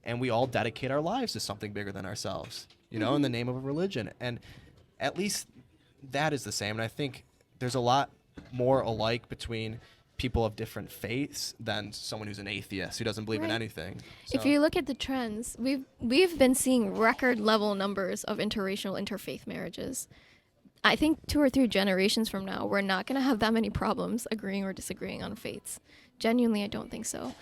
and we all dedicate our lives to something bigger than ourselves, in the name of a religion. And at least that is the same. And I think there's a lot more alike between people of different faiths than someone who's an atheist who doesn't believe in anything. So. If you look at the trends, we've been seeing record level numbers of interracial, interfaith marriages. I think 2 or 3 generations from now, we're not going to have that many problems agreeing or disagreeing on faiths. Genuinely, I don't think so.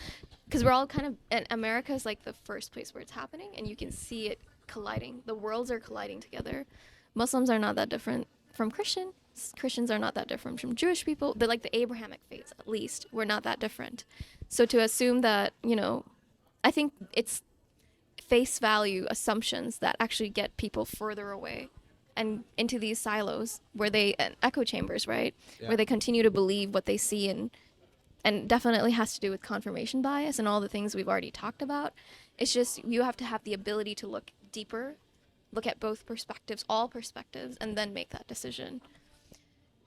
Because we're all kind of, and America is like the first place where it's happening, and you can see it colliding. The worlds are colliding together. Muslims are not that different from Christians. Christians are not that different from Jewish people. They're like the Abrahamic faiths, at least. We're not that different. So to assume that, I think it's face value assumptions that actually get people further away and into these silos where echo chambers, right? Where they continue to believe what they see, and definitely has to do with confirmation bias and all the things we've already talked about. It's just you have to have the ability to look deeper, look at both perspectives, all perspectives, and then make that decision.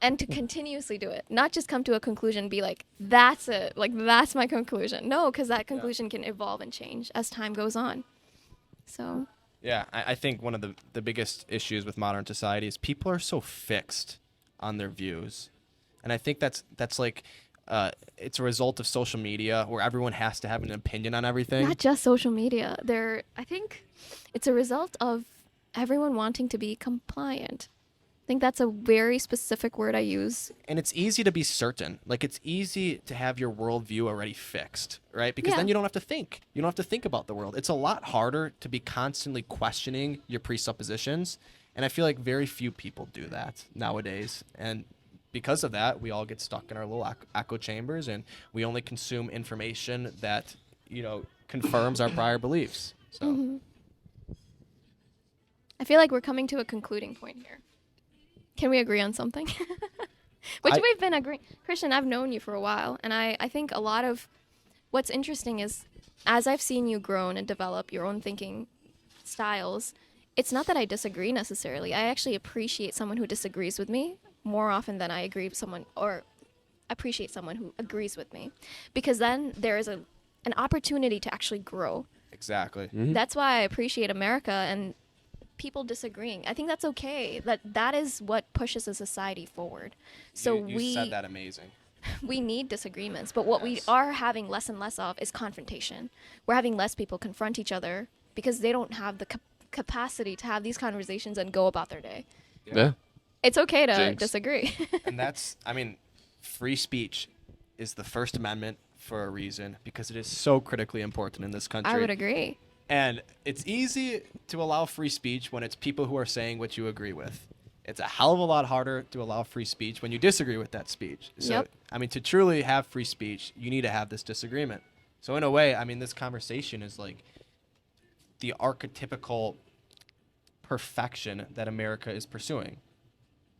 And to continuously do it, not just come to a conclusion and be like, that's it, like that's my conclusion. No, because that conclusion can evolve and change as time goes on. So. Yeah, I think one of the biggest issues with modern society is people are so fixed on their views. And I think that's like, it's a result of social media where everyone has to have an opinion on everything. Not just social media. I think it's a result of everyone wanting to be compliant. I think that's a very specific word I use. And it's easy to be certain. Like, it's easy to have your worldview already fixed, right? Because then you don't have to think. You don't have to think about the world. It's a lot harder to be constantly questioning your presuppositions. And I feel like very few people do that nowadays. And because of that, we all get stuck in our little echo chambers, and we only consume information that, confirms our prior beliefs. So I feel like we're coming to a concluding point here. Can we agree on something? We've been agreeing. Christian, I've known you for a while, and I think a lot of what's interesting is, as I've seen you grow and develop your own thinking styles, it's not that I disagree necessarily. I actually appreciate someone who disagrees with me more often than I agree with someone, or appreciate someone who agrees with me, because then there is an opportunity to actually grow. Exactly. Mhm. That's why I appreciate America and people disagreeing. I think that's okay. That is what pushes a society forward. So you said that amazing. we need disagreements, but what we Yes. are having less and less of is confrontation. We're having less people confront each other because they don't have the capacity to have these conversations and go about their day. Yeah. It's okay to Jinx. disagree. And that's, I mean, free speech is the First Amendment for a reason because it is so critically important in this country. I would agree. And it's easy to allow free speech when it's people who are saying what you agree with. It's a hell of a lot harder to allow free speech when you disagree with that speech. So, Yep. I mean, to truly have free speech, you need to have this disagreement. So, in a way, I mean, this conversation is like the archetypical perfection that America is pursuing,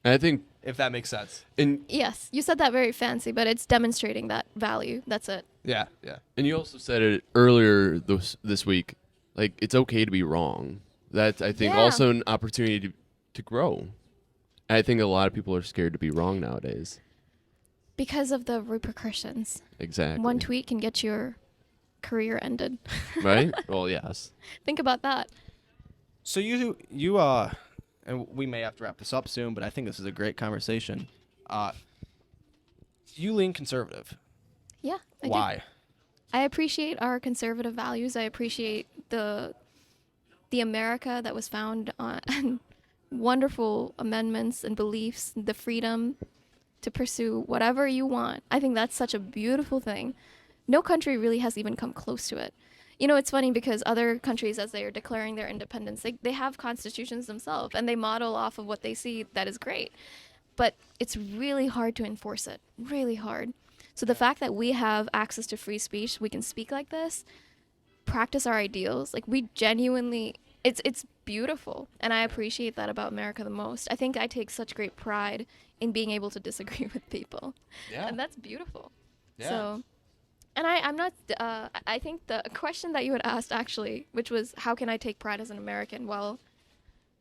And I think, if that makes sense. Yes, you said that very fancy, but it's demonstrating that value. That's it. Yeah, yeah. and you also said it earlier this week, like it's okay to be wrong. That's, I think, Yeah. also an opportunity to grow. I think a lot of people are scared to be wrong nowadays. Because of the repercussions. Exactly. One tweet can get your career ended. Right? Well, yes. Think about that. So you and we may have to wrap this up soon, but I think this is a great conversation. You lean conservative. Yeah. I do. Why? I appreciate our conservative values. I appreciate the America that was found on wonderful amendments and beliefs, the freedom to pursue whatever you want. I think that's such a beautiful thing. No country really has even come close to it. You know, it's funny because other countries, as they are declaring their independence, they have constitutions themselves and they model off of what they see that is great. But it's really hard to enforce it, really hard. So the fact that we have access to free speech, we can speak like this, practice our ideals, like we genuinely, it's beautiful. And I appreciate that about America the most. I think I take such great pride in being able to disagree with people. Yeah. And that's beautiful. Yeah. So, and I'm not, I think the question that you had asked actually, which was how can I take pride as an American? Well,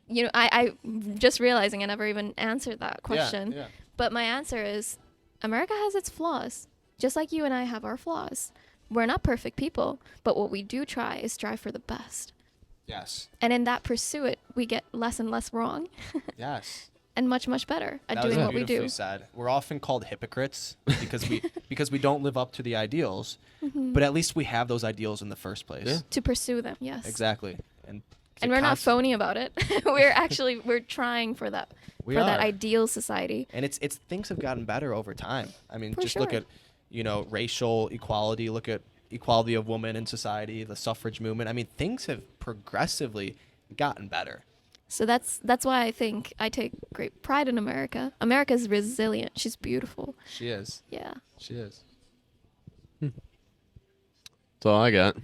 you know, I just realizing I never even answered that question. Yeah. But my answer is America has its flaws, just like you and I have our flaws. We're not perfect people, but what we do try is strive for the best. Yes. And in that pursuit, we get less and less wrong Yes. and much, much better at That doing was what we beautifully do. said. We're often called hypocrites because we don't live up to the ideals, but at least we have those ideals in the first place. Yeah. To pursue them, yes. Exactly. And we're not phony about it. we're trying for that We for that are. ideal society. And it's things have gotten better over time. I mean, For just look sure. at, racial equality, look at equality of women in society, the suffrage movement. I mean, things have progressively gotten better. So that's why I think I take great pride in America. America's resilient. She's beautiful. She is. Yeah. She is. That's all I got.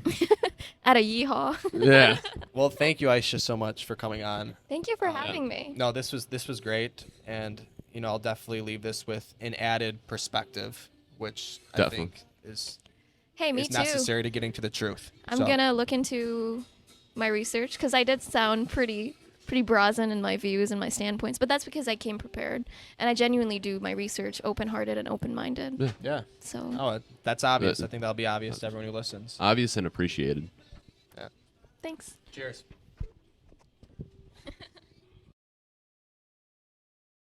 At a yeehaw. Yeah. Well, thank you, Aisha, so much for coming on. Thank you for having me. No, this was great, and I'll definitely leave this with an added perspective, which I Definitely. think is Hey, me is too. necessary to getting to the truth. I'm So, gonna look into my research because I did sound pretty brazen in my views and my standpoints, but that's because I came prepared and I genuinely do my research open-hearted and open-minded. Yeah. Yeah. So Oh, that's obvious. But- I think that'll be obvious to everyone who listens. Obvious and appreciated. thanks. Cheers.